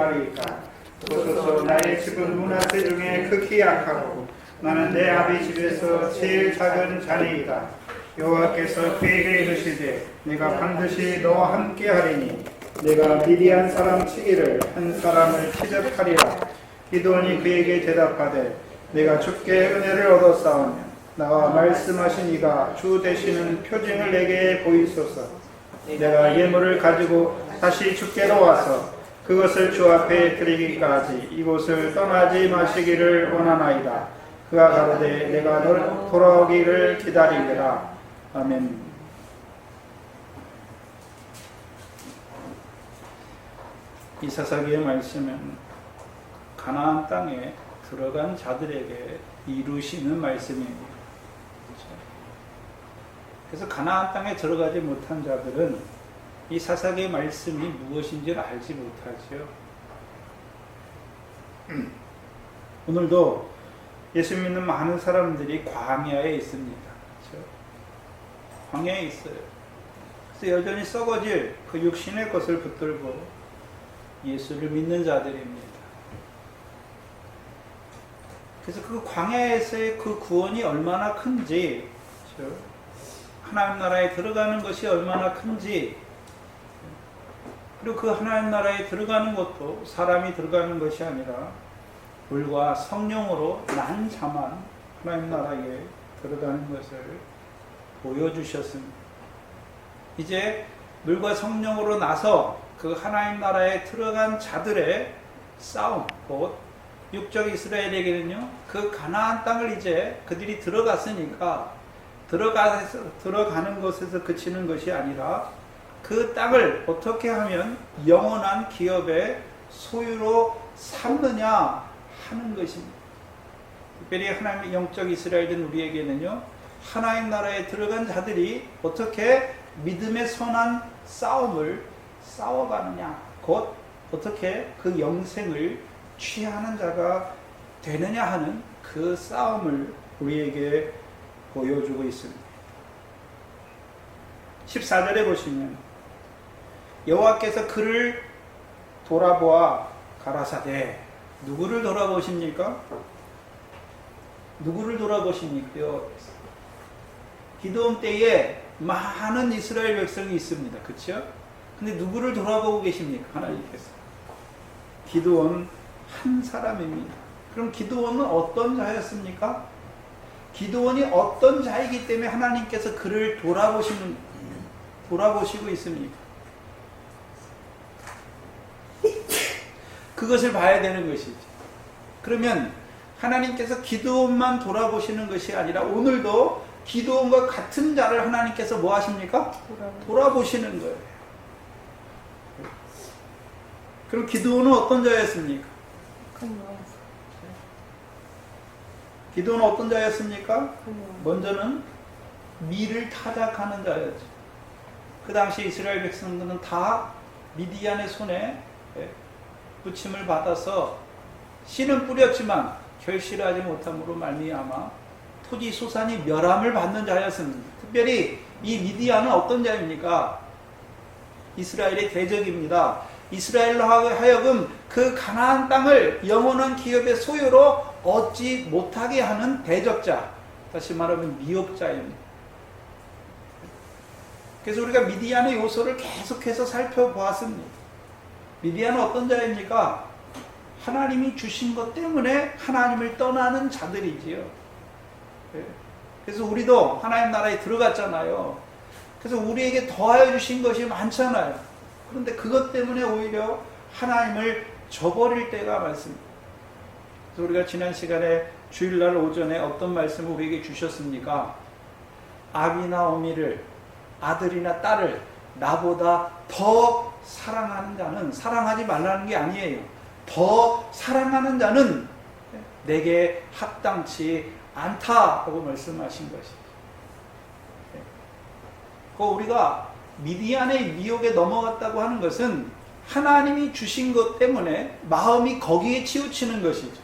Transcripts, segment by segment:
말이까. 보소서 나의 집은 문화세 중에 극히 약하고 나는 내 아비 집에서 제일 작은 자네이다. 여호와께서 그에게 이르시되 내가 반드시 너와 함께 하리니 내가 미디안 사람 치기를 한 사람을 치적하리라. 기드온이 그에게 대답하되 내가 주께 은혜를 얻었사오며 나와 말씀하신 이가 주 되시는 표징을 내게 보이소서. 내가 예물을 가지고 다시 주께로 와서 그것을 주 앞에 드리기까지 이곳을 떠나지 마시기를 원하나이다. 그가 가로되 내가 널 돌아오기를 기다리리라. 아멘. 이 사사기의 말씀은 가나안 땅에 들어간 자들에게 이루시는 말씀입니다. 그래서 가나안 땅에 들어가지 못한 자들은 이 사사기의 말씀이 무엇인지를 알지 못하죠. 오늘도 예수 믿는 많은 사람들이 광야에 있습니다. 그렇죠? 광야에 있어요. 그래서 여전히 썩어질 그 육신의 것을 붙들고 예수를 믿는 자들입니다. 그래서 그 광야에서의 그 구원이 얼마나 큰지, 그렇죠? 하나님 나라에 들어가는 것이 얼마나 큰지, 그리고 그 하나님 나라에 들어가는 것도 사람이 들어가는 것이 아니라 물과 성령으로 난 자만 하나님 나라에 들어가는 것을 보여주셨습니다. 이제 물과 성령으로 나서 그 하나님 나라에 들어간 자들의 싸움, 곧 육적 이스라엘에게는요, 그 가나안 땅을 이제 그들이 들어갔으니까 들어가는 것에서 그치는 것이 아니라 그 땅을 어떻게 하면 영원한 기업의 소유로 삼느냐 하는 것입니다. 특별히 하나님의 영적 이스라엘인 우리에게는요, 하나님 나라에 들어간 자들이 어떻게 믿음의 선한 싸움을 싸워가느냐, 곧 어떻게 그 영생을 취하는 자가 되느냐 하는 그 싸움을 우리에게 보여주고 있습니다. 14절에 보시면 여호와께서 그를 돌아보아 가라사대. 누구를 돌아보십니까? 누구를 돌아보십니까? 기드온 때에 많은 이스라엘 백성이 있습니다. 그렇죠? 근데 누구를 돌아보고 계십니까? 하나님께서. 기드온 한 사람입니다. 그럼 기드온은 어떤 자였습니까? 기드온이 어떤 자이기 때문에 하나님께서 그를 돌아보시고 있습니까? 그것을 봐야 되는 것이죠. 그러면 하나님께서 기드온만 돌아보시는 것이 아니라 오늘도 기드온과 같은 자를 하나님께서 뭐 하십니까? 돌아보시는 거예요. 그럼 기드온은 어떤 자였습니까? 기드온은 어떤 자였습니까? 먼저는 미를 타작하는 자였죠. 그 당시 이스라엘 백성들은 다 미디안의 손에 부침을 받아서 씨는 뿌렸지만 결실하지 못함으로 말미암아 토지 소산이 멸함을 받는 자였습니다. 특별히 이 미디안은 어떤 자입니까? 이스라엘의 대적입니다. 이스라엘로 하여금 그 가나안 땅을 영원한 기업의 소유로 얻지 못하게 하는 대적자, 다시 말하면 미혹자입니다. 그래서 우리가 미디안의 요소를 계속해서 살펴보았습니다. 미디안은 어떤 자입니까? 하나님이 주신 것 때문에 하나님을 떠나는 자들이지요. 그래서 우리도 하나님 나라에 들어갔잖아요. 그래서 우리에게 더하여 주신 것이 많잖아요. 그런데 그것 때문에 오히려 하나님을 저버릴 때가 많습니다. 그래서 우리가 지난 시간에 주일날 오전에 어떤 말씀을 우리에게 주셨습니까? 아비나 어미를, 아들이나 딸을 나보다 더 사랑하는 자는, 사랑하지 말라는 게 아니에요. 더 사랑하는 자는 내게 합당치 않다라고 말씀하신 것이죠. 우리가 미디안의 미혹에 넘어갔다고 하는 것은 하나님이 주신 것 때문에 마음이 거기에 치우치는 것이죠.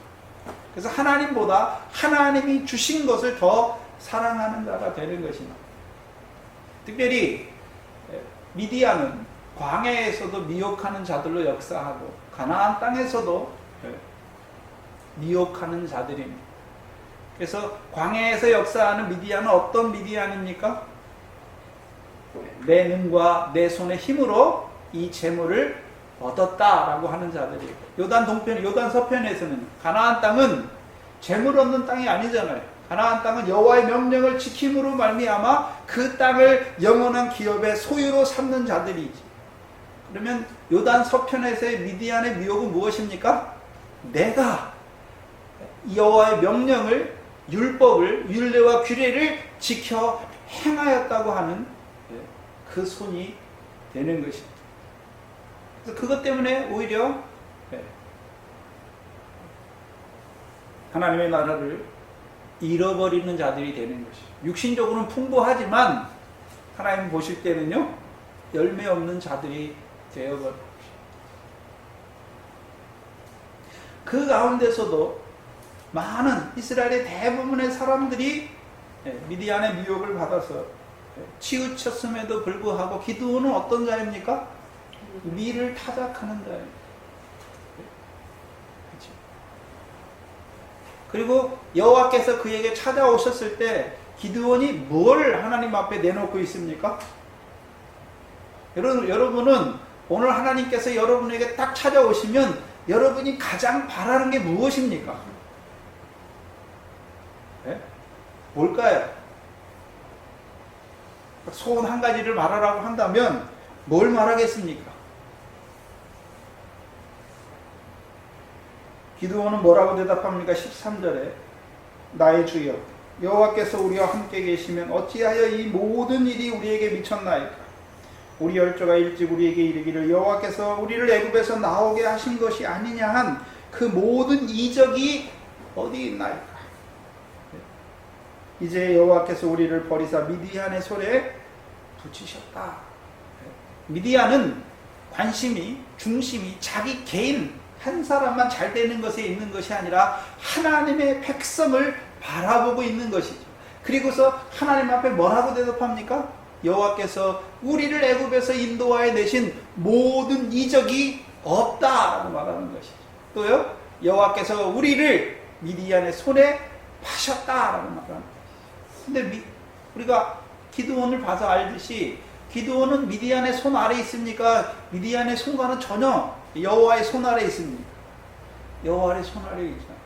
그래서 하나님보다 하나님이 주신 것을 더 사랑하는 자가 되는 것입니다. 특별히 미디안은 광야에서도 미혹하는 자들로 역사하고 가나안 땅에서도 미혹하는 자들입니다. 그래서 광야에서 역사하는 미디안은 어떤 미디안입니까? 내 능과 내 손의 힘으로 이 재물을 얻었다라고 하는 자들이에요. 요단 동편, 요단 서편에서는 가나안 땅은 재물 얻는 땅이 아니잖아요. 가나안 땅은 여호와의 명령을 지킴으로 말미암아 그 땅을 영원한 기업의 소유로 삼는 자들이지. 그러면 요단 서편에서의 미디안의 미혹은 무엇입니까? 내가 여호와의 명령을, 율법을, 율례와 규례를 지켜 행하였다고 하는 그 손이 되는 것입니다. 그래서 그것 때문에 오히려 하나님의 나라를 잃어버리는 자들이 되는 것이죠. 육신적으로는 풍부하지만 하나님 보실 때는요, 열매 없는 자들이 되어버린 것이죠. 그 가운데서도 많은 이스라엘의 대부분의 사람들이 미디안의 미혹을 받아서 치우쳤음에도 불구하고 기드온은 어떤 자입니까? 미를 타작하는 자입니다. 그리고 여호와께서 그에게 찾아오셨을 때 기드온이 뭘 하나님 앞에 내놓고 있습니까? 여러분은 오늘 하나님께서 여러분에게 딱 찾아오시면 여러분이 가장 바라는 게 무엇입니까? 네? 뭘까요? 소원 한 가지를 말하라고 한다면 뭘 말하겠습니까? 기드온은 뭐라고 대답합니까? 13절에 나의 주여 여호와께서 우리와 함께 계시면 어찌하여 이 모든 일이 우리에게 미쳤나이까? 우리 열조가 일찍 우리에게 이르기를 여호와께서 우리를 애굽에서 나오게 하신 것이 아니냐 한 그 모든 이적이 어디 있나이까? 이제 여호와께서 우리를 버리사 미디안의 손에 붙이셨다. 미디안은 관심이, 중심이 자기 개인 한 사람만 잘 되는 것에 있는 것이 아니라 하나님의 백성을 바라보고 있는 것이죠. 그리고서 하나님 앞에 뭐라고 대답합니까? 여호와께서 우리를 애굽에서 인도하여 내신 모든 이적이 없다라고 말하는 것이죠. 또요, 여호와께서 우리를 미디안의 손에 파셨다라고 말하는 것이죠. 근데 우리가 기드온을 봐서 알듯이 기드온은 미디안의 손 아래 있습니까? 미디안의 손과는 전혀 여호와의 손 아래 있습니다. 여호와의 손 아래 있잖아요.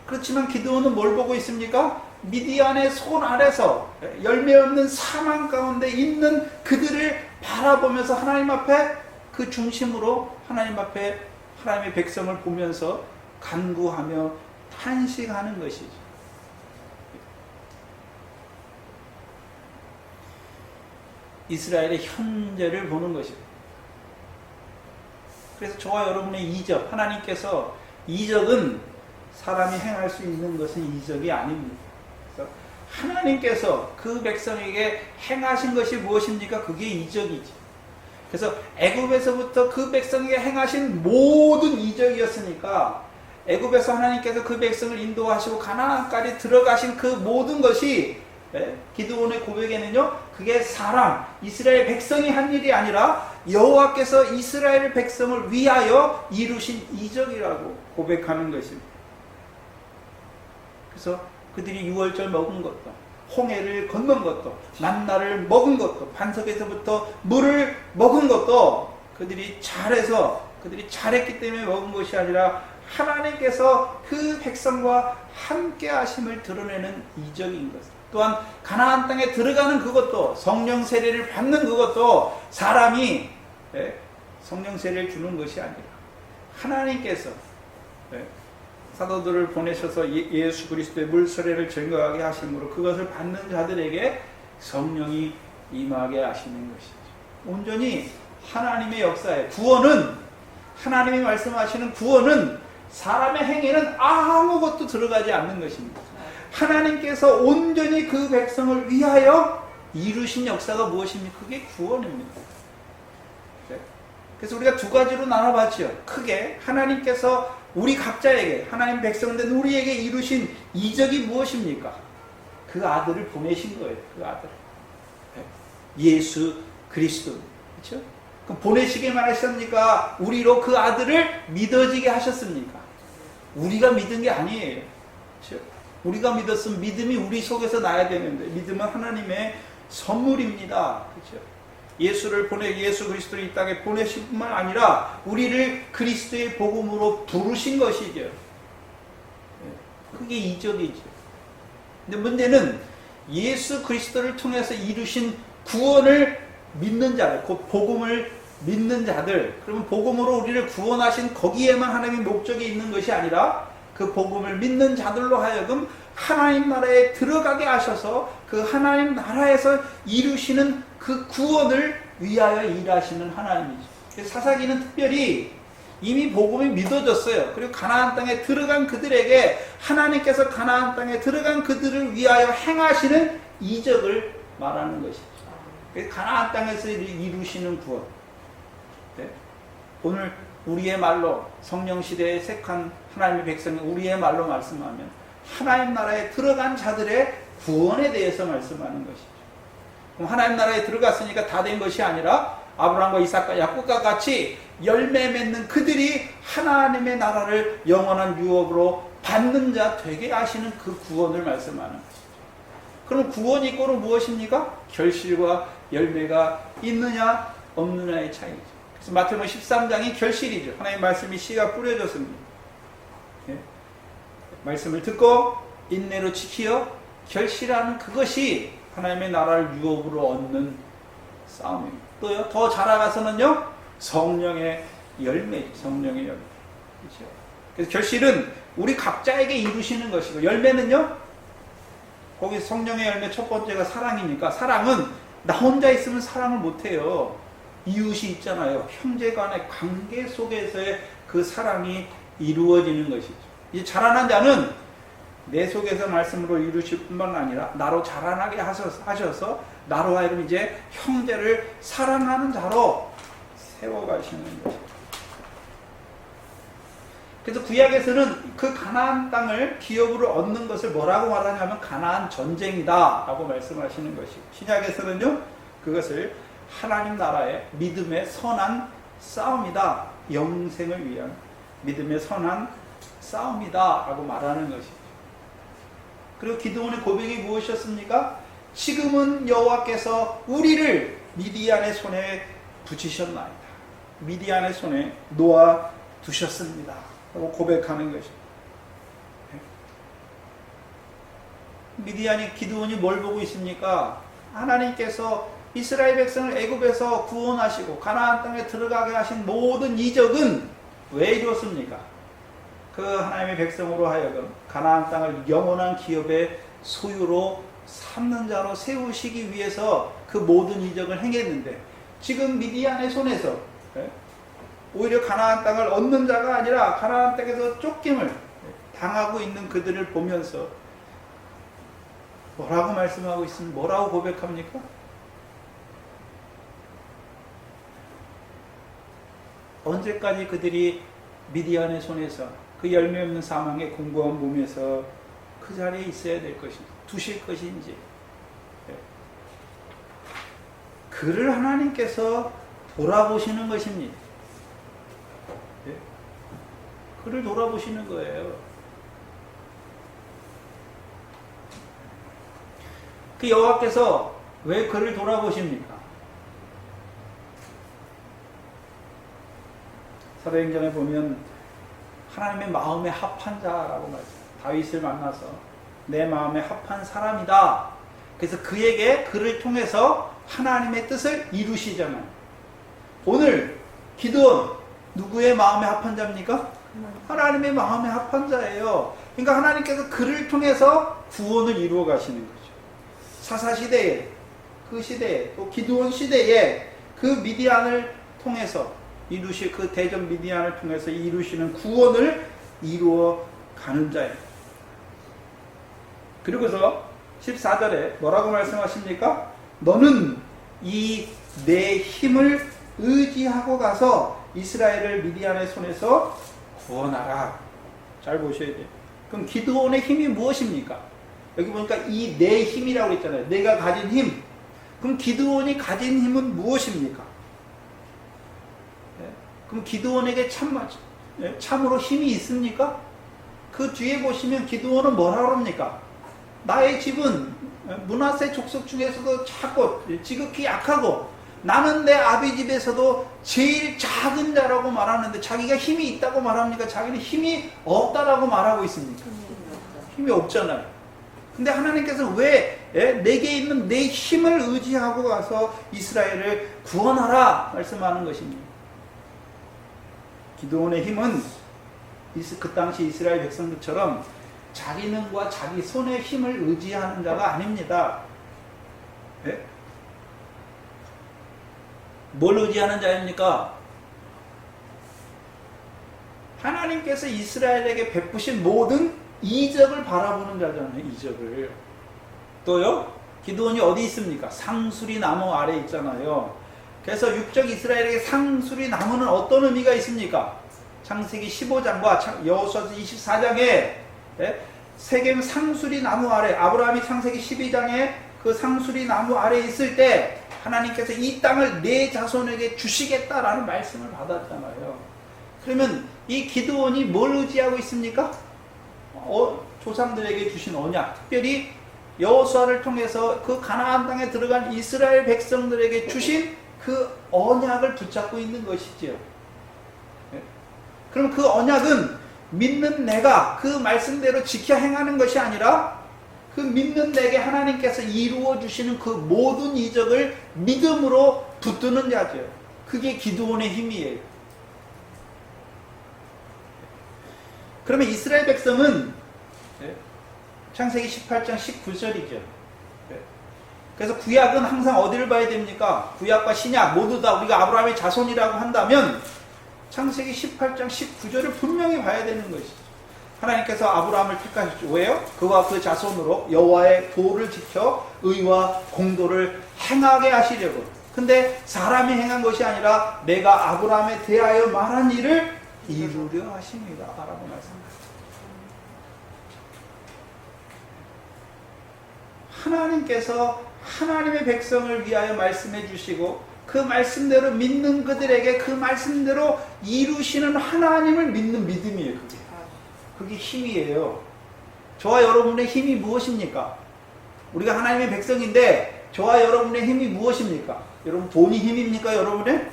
그렇지만 기드온은 뭘 보고 있습니까? 미디안의 손 아래서 열매 없는 사망 가운데 있는 그들을 바라보면서 하나님 앞에 그 중심으로 하나님 앞에 하나님의 백성을 보면서 간구하며 탄식하는 것이죠. 이스라엘의 현재를 보는 것입니다. 그래서 저와 여러분의 이적, 하나님께서 이적은 사람이 행할 수 있는 것은 이적이 아닙니다. 그래서 하나님께서 그 백성에게 행하신 것이 무엇입니까? 그게 이적이지. 그래서 애굽에서부터 그 백성에게 행하신 모든 이적이었으니까 애굽에서 하나님께서 그 백성을 인도하시고 가나안까지 들어가신 그 모든 것이 기드온의 고백에는요, 그게 사람, 이스라엘 백성이 한 일이 아니라 여호와께서 이스라엘 백성을 위하여 이루신 이적이라고 고백하는 것입니다. 그래서 그들이 유월절 먹은 것도, 홍해를 건넌 것도, 만나를 먹은 것도, 반석에서부터 물을 먹은 것도 그들이 잘해서, 그들이 잘했기 때문에 먹은 것이 아니라 하나님께서 그 백성과 함께 하심을 드러내는 이적인 것. 또한 가나안 땅에 들어가는 그것도, 성령 세례를 받는 그것도 사람이 성령 세례를 주는 것이 아니라 하나님께서 사도들을 보내셔서 예수 그리스도의 물 세례를 증거하게 하심으로 그것을 받는 자들에게 성령이 임하게 하시는 것이죠. 온전히 하나님의 역사에, 구원은, 하나님이 말씀하시는 구원은 사람의 행위는 아무것도 들어가지 않는 것입니다. 하나님께서 온전히 그 백성을 위하여 이루신 역사가 무엇입니까? 그게 구원입니다. 그래서 우리가 두 가지로 나눠봤죠. 크게 하나님께서 우리 각자에게, 하나님 백성된 우리에게 이루신 이적이 무엇입니까? 그 아들을 보내신 거예요. 그 아들. 예수 그리스도. 그렇죠? 그럼 보내시기만 하셨습니까? 우리로 그 아들을 믿어지게 하셨습니까? 우리가 믿은 게 아니에요. 그렇죠? 우리가 믿었으면 믿음이 우리 속에서 나야 되는데, 믿음은 하나님의 선물입니다. 그렇죠? 예수 그리스도를 이 땅에 보내신 뿐만 아니라 우리를 그리스도의 복음으로 부르신 것이죠. 그게 이적이죠. 근데 문제는 예수 그리스도를 통해서 이루신 구원을 믿는 자들, 그 복음을 믿는 자들, 그러면 복음으로 우리를 구원하신 거기에만 하나님의 목적이 있는 것이 아니라 그 복음을 믿는 자들로 하여금 하나님 나라에 들어가게 하셔서 그 하나님 나라에서 이루시는 그 구원을 위하여 일하시는 하나님이죠. 사사기는 특별히 이미 복음이 믿어졌어요. 그리고 가나안 땅에 들어간 그들에게 하나님께서 가나안 땅에 들어간 그들을 위하여 행하시는 이적을 말하는 것이죠. 가나안 땅에서 이루시는 구원. 네? 오늘 우리의 말로 성령 시대에 색한 하나님의 백성이 우리의 말로 말씀하면 하나님 나라에 들어간 자들의 구원에 대해서 말씀하는 것이죠. 그럼 하나님 나라에 들어갔으니까 다 된 것이 아니라 아브라함과 이삭과 야곱과 같이 열매 맺는 그들이 하나님의 나라를 영원한 유업으로 받는 자 되게 하시는 그 구원을 말씀하는 것이죠. 그럼 구원이 이꼬는 무엇입니까? 결실과 열매가 있느냐 없느냐의 차이죠. 그래서 마태복음 13장이 결실이죠. 하나님의 말씀이 씨가 뿌려졌습니다. 예? 말씀을 듣고 인내로 지키어 결실하는 그것이 하나님의 나라를 유업으로 얻는 싸움입니다. 또요, 더 자라가서는요, 성령의 열매죠. 성령의 열매. 그렇죠? 그래서 결실은 우리 각자에게 이루시는 것이고, 열매는요, 거기 성령의 열매 첫 번째가 사랑이니까, 사랑은 나 혼자 있으면 사랑을 못해요. 이웃이 있잖아요. 형제 간의 관계 속에서의 그 사랑이 이루어지는 것이죠. 이 자라난 자는 내 속에서 말씀으로 이루실 뿐만 아니라 나로 자라나게 하셔서 나로 하여금 이제 형제를 사랑하는 자로 세워가시는 것이죠. 그래서 구약에서는 그 가나안 땅을 기업으로 얻는 것을 뭐라고 말하냐면 가나안 전쟁이다 라고 말씀하시는 것이고, 신약에서는요 그것을 하나님 나라의 믿음의 선한 싸움이다, 영생을 위한 믿음의 선한 싸움이다 라고 말하는 것이죠. 그리고 기드온의 고백이 무엇이었습니까? 지금은 여호와께서 우리를 미디안의 손에 붙이셨나이다. 미디안의 손에 놓아 두셨습니다. 라고 고백하는 것입니다. 미디안이 기드온이 뭘 보고 있습니까? 하나님께서 이스라엘 백성을 애굽에서 구원하시고 가나안 땅에 들어가게 하신 모든 이적은 왜 이루었습니까? 그 하나님의 백성으로 하여금 가나안 땅을 영원한 기업의 소유로 삼는 자로 세우시기 위해서 그 모든 이적을 행했는데, 지금 미디안의 손에서 오히려 가나안 땅을 얻는 자가 아니라 가나안 땅에서 쫓김을 당하고 있는 그들을 보면서 뭐라고 말씀하고 있습니까? 뭐라고 고백합니까? 언제까지 그들이 미디안의 손에서 그 열매 없는 사망의 공고한 몸에서 그 자리에 있어야 될 것인지, 두실 것인지, 그를 하나님께서 돌아보시는 것입니다. 그를 돌아보시는 거예요. 그 여호와께서 왜 그를 돌아보십니까? 사도행전에 보면 하나님의 마음에 합한 자라고 말해요. 다윗을 만나서 내 마음에 합한 사람이다. 그래서 그를 통해서 하나님의 뜻을 이루시잖아요. 오늘 기드온 누구의 마음에 합한 자입니까? 하나님의 마음에 합한 자예요. 그러니까 하나님께서 그를 통해서 구원을 이루어 가시는 거죠. 사사시대에, 그 시대에, 또 기드온 시대에 그 미디안을 통해서 그 대전 미디안을 통해서 이루시는 구원을 이루어 가는 자예요. 그리고서 14절에 뭐라고 말씀하십니까? 너는 이 내 힘을 의지하고 가서 이스라엘을 미디안의 손에서 구원하라. 잘 보셔야 돼요. 그럼 기드온의 힘이 무엇입니까? 여기 보니까 이 내 힘이라고 했잖아요. 내가 가진 힘. 그럼 기드온이 가진 힘은 무엇입니까? 그럼 기드온에게 참으로 힘이 있습니까? 그 뒤에 보시면 기드온은 뭐라 그럽니까? 나의 집은 므낫세 족속 중에서도 작고 지극히 약하고 나는 내 아비 집에서도 제일 작은 자라고 말하는데 자기가 힘이 있다고 말합니까? 자기는 힘이 없다라고 말하고 있습니까? 힘이 없잖아요. 근데 하나님께서 왜 내게 있는 내 힘을 의지하고 가서 이스라엘을 구원하라 말씀하는 것입니다. 기드온의 힘은 그 당시 이스라엘 백성들처럼 자기 능과 자기 손의 힘을 의지하는 자가 아닙니다. 예? 뭘 의지하는 자입니까? 하나님께서 이스라엘에게 베푸신 모든 이적을 바라보는 자잖아요. 이적을. 또요, 기드온이 어디 있습니까? 상수리 나무 아래 있잖아요. 그래서 육적 이스라엘에게 상수리 나무는 어떤 의미가 있습니까? 창세기 15장과 여호수아서 24장에 세겜 상수리 나무 아래, 아브라함이 창세기 12장에 그 상수리 나무 아래 있을 때 하나님께서 이 땅을 내 자손에게 주시겠다라는 말씀을 받았잖아요. 그러면 이 기드온이 뭘 의지하고 있습니까? 조상들에게 주신 언약, 특별히 여호수아를 통해서 그 가나안 땅에 들어간 이스라엘 백성들에게 주신 그 언약을 붙잡고 있는 것이지요. 그럼 그 언약은 믿는 내가 그 말씀대로 지켜 행하는 것이 아니라 그 믿는 내게 하나님께서 이루어 주시는 그 모든 이적을 믿음으로 붙드는 자죠. 그게 기드온의 힘이에요. 그러면 이스라엘 백성은 창세기 18장 19절이죠. 그래서 구약은 항상 어디를 봐야 됩니까? 구약과 신약 모두 다 우리가 아브라함의 자손이라고 한다면 창세기 18장 19절을 분명히 봐야 되는 것이죠. 하나님께서 아브라함을 택하셨죠. 왜요? 그와 그 자손으로 여호와의 도를 지켜 의와 공도를 행하게 하시려고. 근데 사람이 행한 것이 아니라 내가 아브라함에 대하여 말한 일을 이루려 하십니다 라고 말씀하셨습니다. 하나님께서 하나님의 백성을 위하여 말씀해 주시고 그 말씀대로 믿는 그들에게 그 말씀대로 이루시는 하나님을 믿는 믿음이에요. 그게 힘이에요. 저와 여러분의 힘이 무엇입니까? 우리가 하나님의 백성인데 저와 여러분의 힘이 무엇입니까? 여러분 돈이 힘입니까? 여러분의?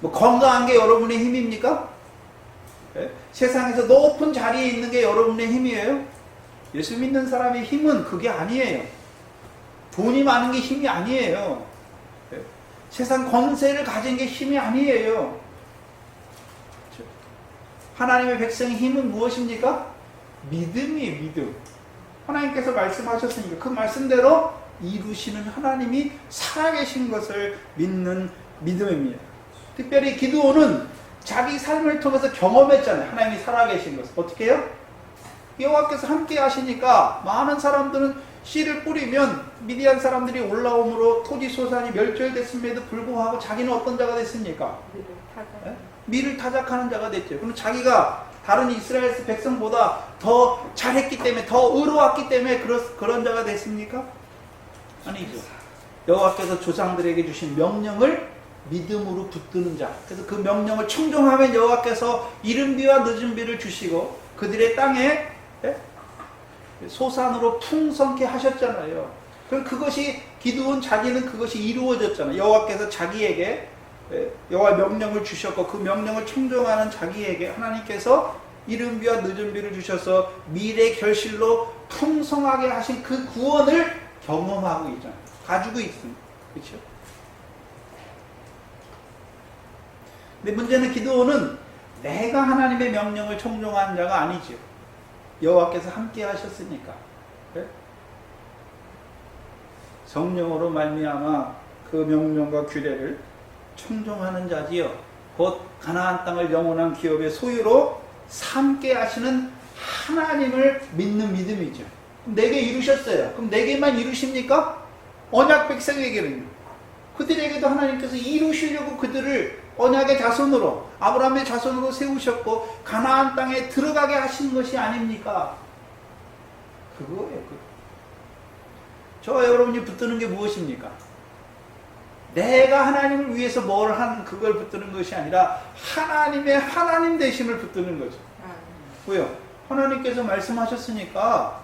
뭐 건강한 게 여러분의 힘입니까? 네? 세상에서 높은 자리에 있는 게 여러분의 힘이에요? 예수 믿는 사람의 힘은 그게 아니에요. 돈이 많은 게 힘이 아니에요. 네? 세상 권세를 가진 게 힘이 아니에요. 하나님의 백성의 힘은 무엇입니까? 믿음이에요. 믿음. 하나님께서 말씀하셨으니까 그 말씀대로 이루시는 하나님이 살아계신 것을 믿는 믿음입니다. 특별히 기드온은 자기 삶을 통해서 경험했잖아요. 하나님이 살아계신 것을. 어떻게 해요? 여호와께서 함께 하시니까 많은 사람들은 씨를 뿌리면 미디안 사람들이 올라옴으로 토지 소산이 멸절됐음에도 불구하고 자기는 어떤 자가 됐습니까? 미를 타작하는 자가 됐죠. 그럼 자기가 다른 이스라엘 백성보다 더 잘했기 때문에, 더 의로웠기 때문에 그런 자가 됐습니까? 아니죠. 여호와께서 조상들에게 주신 명령을 믿음으로 붙드는 자. 그래서 그 명령을 청종하면 여호와께서 이른 비와 늦은 비를 주시고 그들의 땅에 소산으로 풍성케 하셨잖아요. 그럼 그것이 기드온 자기는 그것이 이루어졌잖아요. 여호와께서 자기에게 여호와 명령을 주셨고 그 명령을 청종하는 자기에게 하나님께서 이른 비와 늦은 비를 주셔서 미래 결실로 풍성하게 하신 그 구원을 경험하고 있잖아요. 가지고 있습니다. 그렇죠? 근데 문제는 기드온은 내가 하나님의 명령을 청종한 자가 아니죠. 여호와께서 함께 하셨으니까. 그래? 성령으로 말미암아 그 명령과 규례를 청종하는 자지요. 곧 가나안 땅을 영원한 기업의 소유로 삼게 하시는 하나님을 믿는 믿음이죠. 그럼 내게 이루셨어요. 그럼 내게만 이루십니까? 언약 백성에게는 그들에게도 하나님께서 이루시려고 그들을 언약의 자손으로 아브라함의 자손으로 세우셨고 가나안 땅에 들어가게 하신 것이 아닙니까? 그거예요. 저와 여러분이 붙드는 게 무엇입니까? 내가 하나님을 위해서 뭘 한 그걸 붙드는 것이 아니라 하나님의 하나님 되심을 붙드는 거죠. 왜요? 하나님께서 말씀하셨으니까,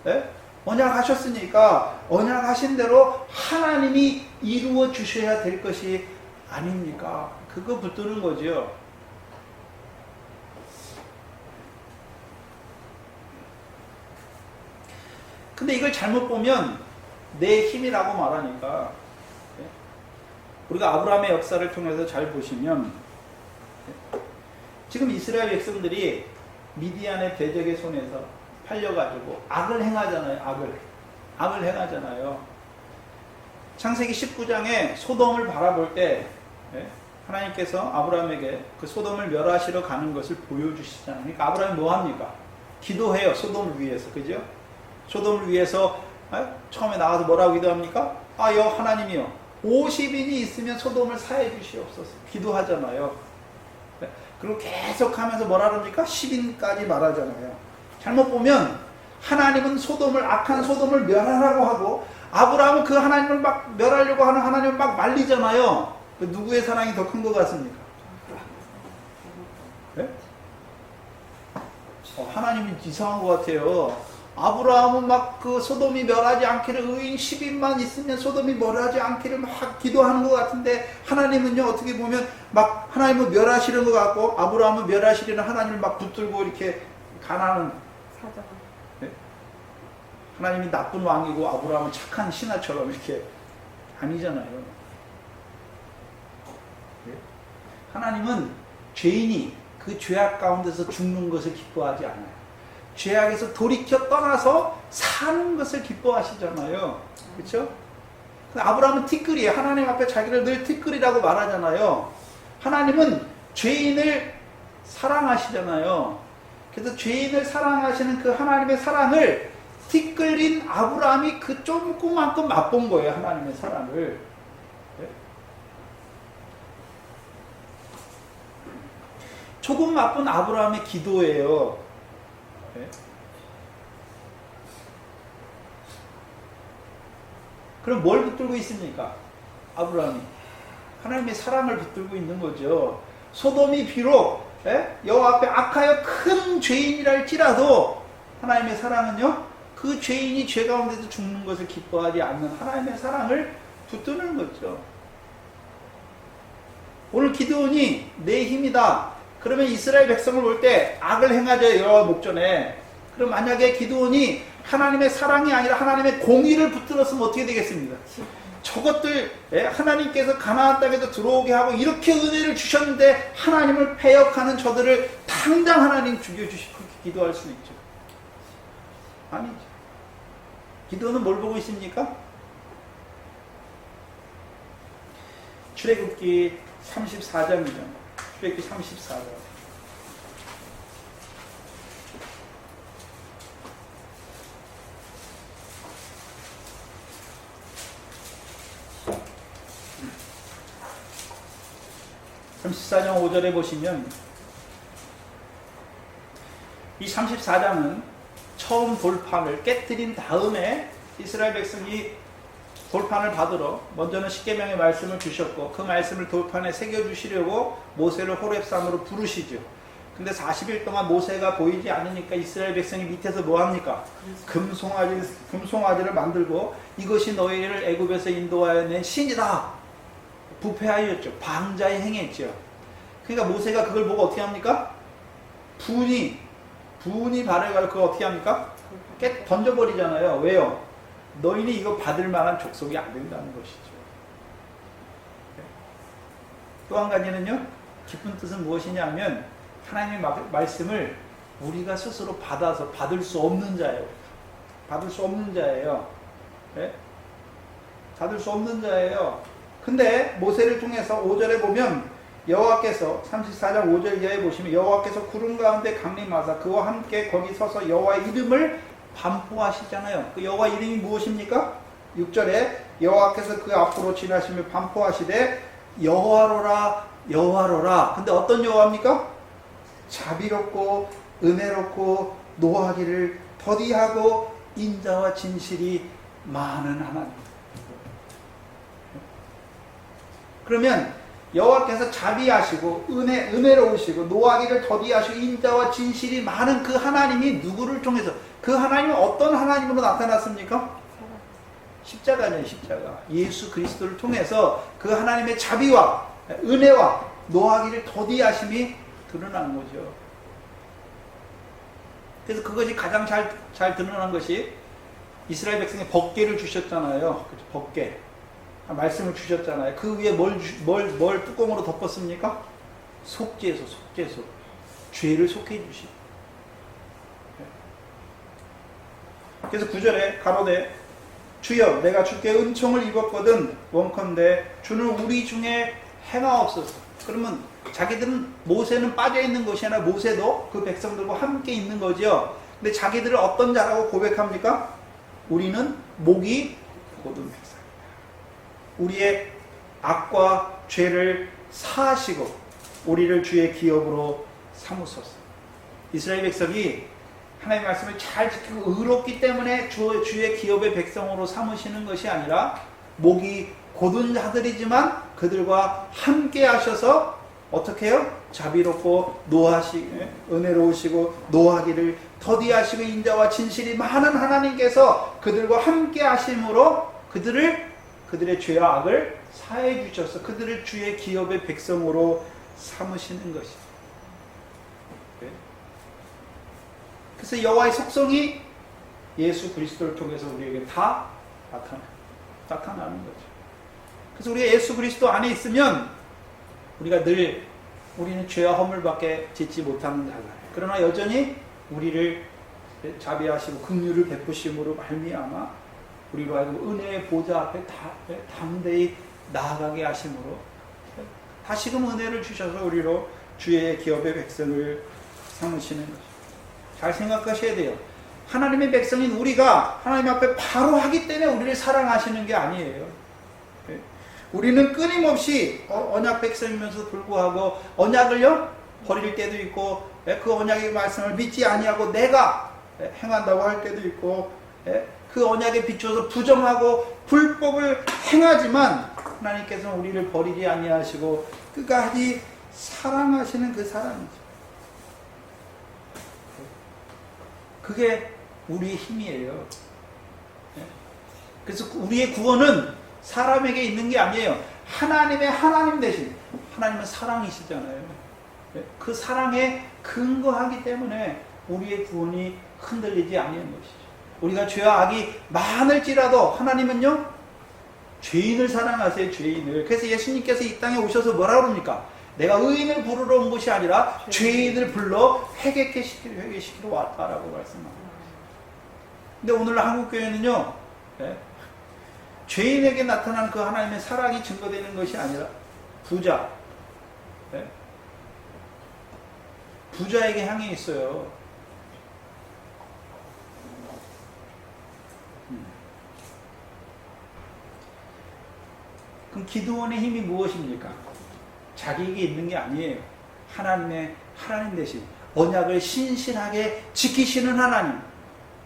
예? 언약하셨으니까 언약하신 대로 하나님이 이루어 주셔야 될 것이 아닙니까? 그거 붙드는 거죠. 근데 이걸 잘못 보면 내 힘이라고 말하니까, 우리가 아브라함의 역사를 통해서 잘 보시면 지금 이스라엘 백성들이 미디안의 대적의 손에서 팔려가지고 악을 행하잖아요. 악을 행하잖아요. 창세기 19장에 소돔을 바라볼 때 하나님께서 아브라함에게 그 소돔을 멸하시러 가는 것을 보여주시잖아요. 그러니까 아브라함이 뭐합니까? 기도해요. 소돔을 위해서. 그죠? 소돔을 위해서 처음에 나가서 뭐라고 기도합니까? 여 하나님이요, 50인이 있으면 소돔을 사해 주시옵소서. 기도하잖아요. 그리고 계속하면서 뭐라 그럽니까? 10인까지 말하잖아요. 잘못 보면 하나님은 소돔을, 악한 소돔을 멸하라고 하고, 아브라함은 그 하나님을 막 멸하려고 하는 하나님을 막 말리잖아요. 누구의 사랑이 더 큰 것 같습니까? 네? 하나님이 이상한 것 같아요. 아브라함은 막 그 소돔이 멸하지 않기를, 의인 10인만 있으면 소돔이 멸하지 않기를 막 기도하는 것 같은데, 하나님은요, 어떻게 보면 막 하나님은 멸하시는 것 같고, 아브라함은 멸하시려는 하나님을 막 붙들고 이렇게 가나는, 네? 하나님이 나쁜 왕이고 아브라함은 착한 신하처럼 이렇게 아니잖아요. 네? 하나님은 죄인이 그 죄악 가운데서 죽는 것을 기뻐하지 않아요. 죄악에서 돌이켜 떠나서 사는 것을 기뻐하시잖아요. 그렇죠? 아브라함은 티끌이에요. 하나님 앞에 자기를 늘 티끌이라고 말하잖아요. 하나님은 죄인을 사랑하시잖아요. 그래서 죄인을 사랑하시는 그 하나님의 사랑을 티끌인 아브라함이 그 조금만큼 맛본 거예요. 하나님의 사랑을. 조금 맛본 아브라함의 기도예요. 그럼 뭘 붙들고 있습니까? 아브라함이 하나님의 사랑을 붙들고 있는 거죠. 소돔이 비록 여호와 앞에 악하여 큰 죄인이라 할지라도 하나님의 사랑은요, 그 죄인이 죄 가운데서 죽는 것을 기뻐하지 않는 하나님의 사랑을 붙드는 거죠. 오늘 기드온이 내 힘이다. 그러면 이스라엘 백성을 볼 때 악을 행하죠, 여호와 목전에. 그럼 만약에 기드온이 하나님의 사랑이 아니라 하나님의 공의를 붙들었으면 어떻게 되겠습니까? 저것들 하나님께서 가나안 땅에도 들어오게 하고 이렇게 은혜를 주셨는데 하나님을 패역하는 저들을 당장 하나님 죽여주시고 기도할 수 있죠. 아니죠. 기도는 뭘 보고 있습니까? 출애굽기 34장이죠. 출애굽기 34장. (34장) 5절에 보시면, 이 34장은 처음 돌판을 깨뜨린 다음에 이스라엘 백성이 돌판을 받으러 먼저는 십계명의 말씀을 주셨고, 그 말씀을 돌판에 새겨주시려고 모세를 호렙산으로 부르시죠. 근데 40일 동안 모세가 보이지 않으니까 이스라엘 백성이 밑에서 뭐합니까? 금송아지를 만들고 이것이 너희를 애굽에서 인도하여 낸 신이다, 부패하였죠. 방자에 행했죠. 그러니까 모세가 그걸 보고 어떻게 합니까? 분이 발해가지고 그걸 어떻게 합니까? 던져버리잖아요. 왜요? 너희는 이거 받을 만한 족속이 안 된다는 것이죠. 또 한 가지는요, 깊은 뜻은 무엇이냐면, 하나님의 말씀을 우리가 스스로 받아서 받을 수 없는 자예요. 받을 수 없는 자예요. 네? 받을 수 없는 자예요. 근데 모세를 통해서 5절에 보면 여호와께서 34장 5절 이하에 보시면 여호와께서 구름 가운데 강림하사 그와 함께 거기 서서 여호와의 이름을 반포하시잖아요. 그 여호와 이름이 무엇입니까? 6절에 여호와께서 그 앞으로 지나시며 반포하시되 여호와로라 여호와로라. 근데 어떤 여호와입니까? 자비롭고 은혜롭고 노하기를 더디하고 인자와 진실이 많은 하나님. 그러면 여호와께서 자비하시고 은혜로우시고 노하기를 더디하시고 인자와 진실이 많은 그 하나님이 누구를 통해서, 그 하나님은 어떤 하나님으로 나타났습니까? 십자가죠. 십자가. 예수 그리스도를 통해서 그 하나님의 자비와 은혜와 노하기를 더디하심이 드러난 거죠. 그래서 그것이 가장 잘 드러난 것이 이스라엘 백성에 법궤를 주셨잖아요. 법궤. 말씀을 주셨잖아요. 그 위에 뭘 뚜껑으로 덮었습니까? 속죄소. 죄를 속해 주시. 그래서 9절에 가로되 주여 내가 주께 은총을 입었거든 원컨대 주는 우리 중에 행하옵소서. 그러면 자기들은, 모세는 빠져 있는 것이 아니라 모세도 그 백성들과 함께 있는 거죠. 근데 자기들을 어떤 자라고 고백합니까? 우리는 목이 곧은 백성이다. 우리의 악과 죄를 사하시고 우리를 주의 기업으로 삼으소서. 이스라엘 백성이 하나님의 말씀을 잘 지키고 의롭기 때문에 주의 기업의 백성으로 삼으시는 것이 아니라 목이 곧은 자들이지만 그들과 함께 하셔서 어떻게 해요? 자비롭고 은혜로우시고 노하기를 더디하시고 인자와 진실이 많은 하나님께서 그들과 함께 하심으로 그들의 죄와 악을 사해 주셔서 그들을 주의 기업의 백성으로 삼으시는 것입니다. 그래서 여호와의 속성이 예수 그리스도를 통해서 우리에게 다 나타나는 거죠. 그래서 우리가 예수 그리스도 안에 있으면 우리는 죄와 허물밖에 짓지 못하는 자다. 그러나 여전히 우리를 자비하시고 긍휼을 베푸심으로 말미암아 우리로 하여금 은혜의 보좌 앞에 담대히 나아가게 하심으로 다시금 은혜를 주셔서 우리로 주의 기업의 백성을 삼으시는 것입니다. 잘 생각하셔야 돼요. 하나님의 백성인 우리가 하나님 앞에 바로 하기 때문에 우리를 사랑하시는 게 아니에요. 우리는 끊임없이 언약 백성이면서 불구하고 언약을요 버릴 때도 있고 그 언약의 말씀을 믿지 아니하고 내가 행한다고 할 때도 있고 그 언약에 비춰서 부정하고 불법을 행하지만 하나님께서는 우리를 버리지 아니하시고 끝까지 사랑하시는 그 사랑이죠. 그게 우리의 힘이에요. 그래서 우리의 구원은 사람에게 있는 게 아니에요. 하나님 대신, 하나님은 사랑이시잖아요. 그 사랑에 근거하기 때문에 우리의 구원이 흔들리지 아니하는 것이죠. 우리가 죄와 악이 많을지라도 하나님은요 죄인을 사랑하세요. 죄인을. 그래서 예수님께서 이 땅에 오셔서 뭐라 그럽니까? 내가 의인을 부르러 온 것이 아니라 죄인을 불러 회개시키러 왔다라고 말씀합니다. 근데 오늘날 한국교회는요 죄인에게 나타나는 그 하나님의 사랑이 증거되는 것이 아니라 부자에게 향해 있어요. 그럼 기도원의 힘이 무엇입니까? 자기에게 있는 게 아니에요. 하나님 대신 언약을 신실하게 지키시는 하나님,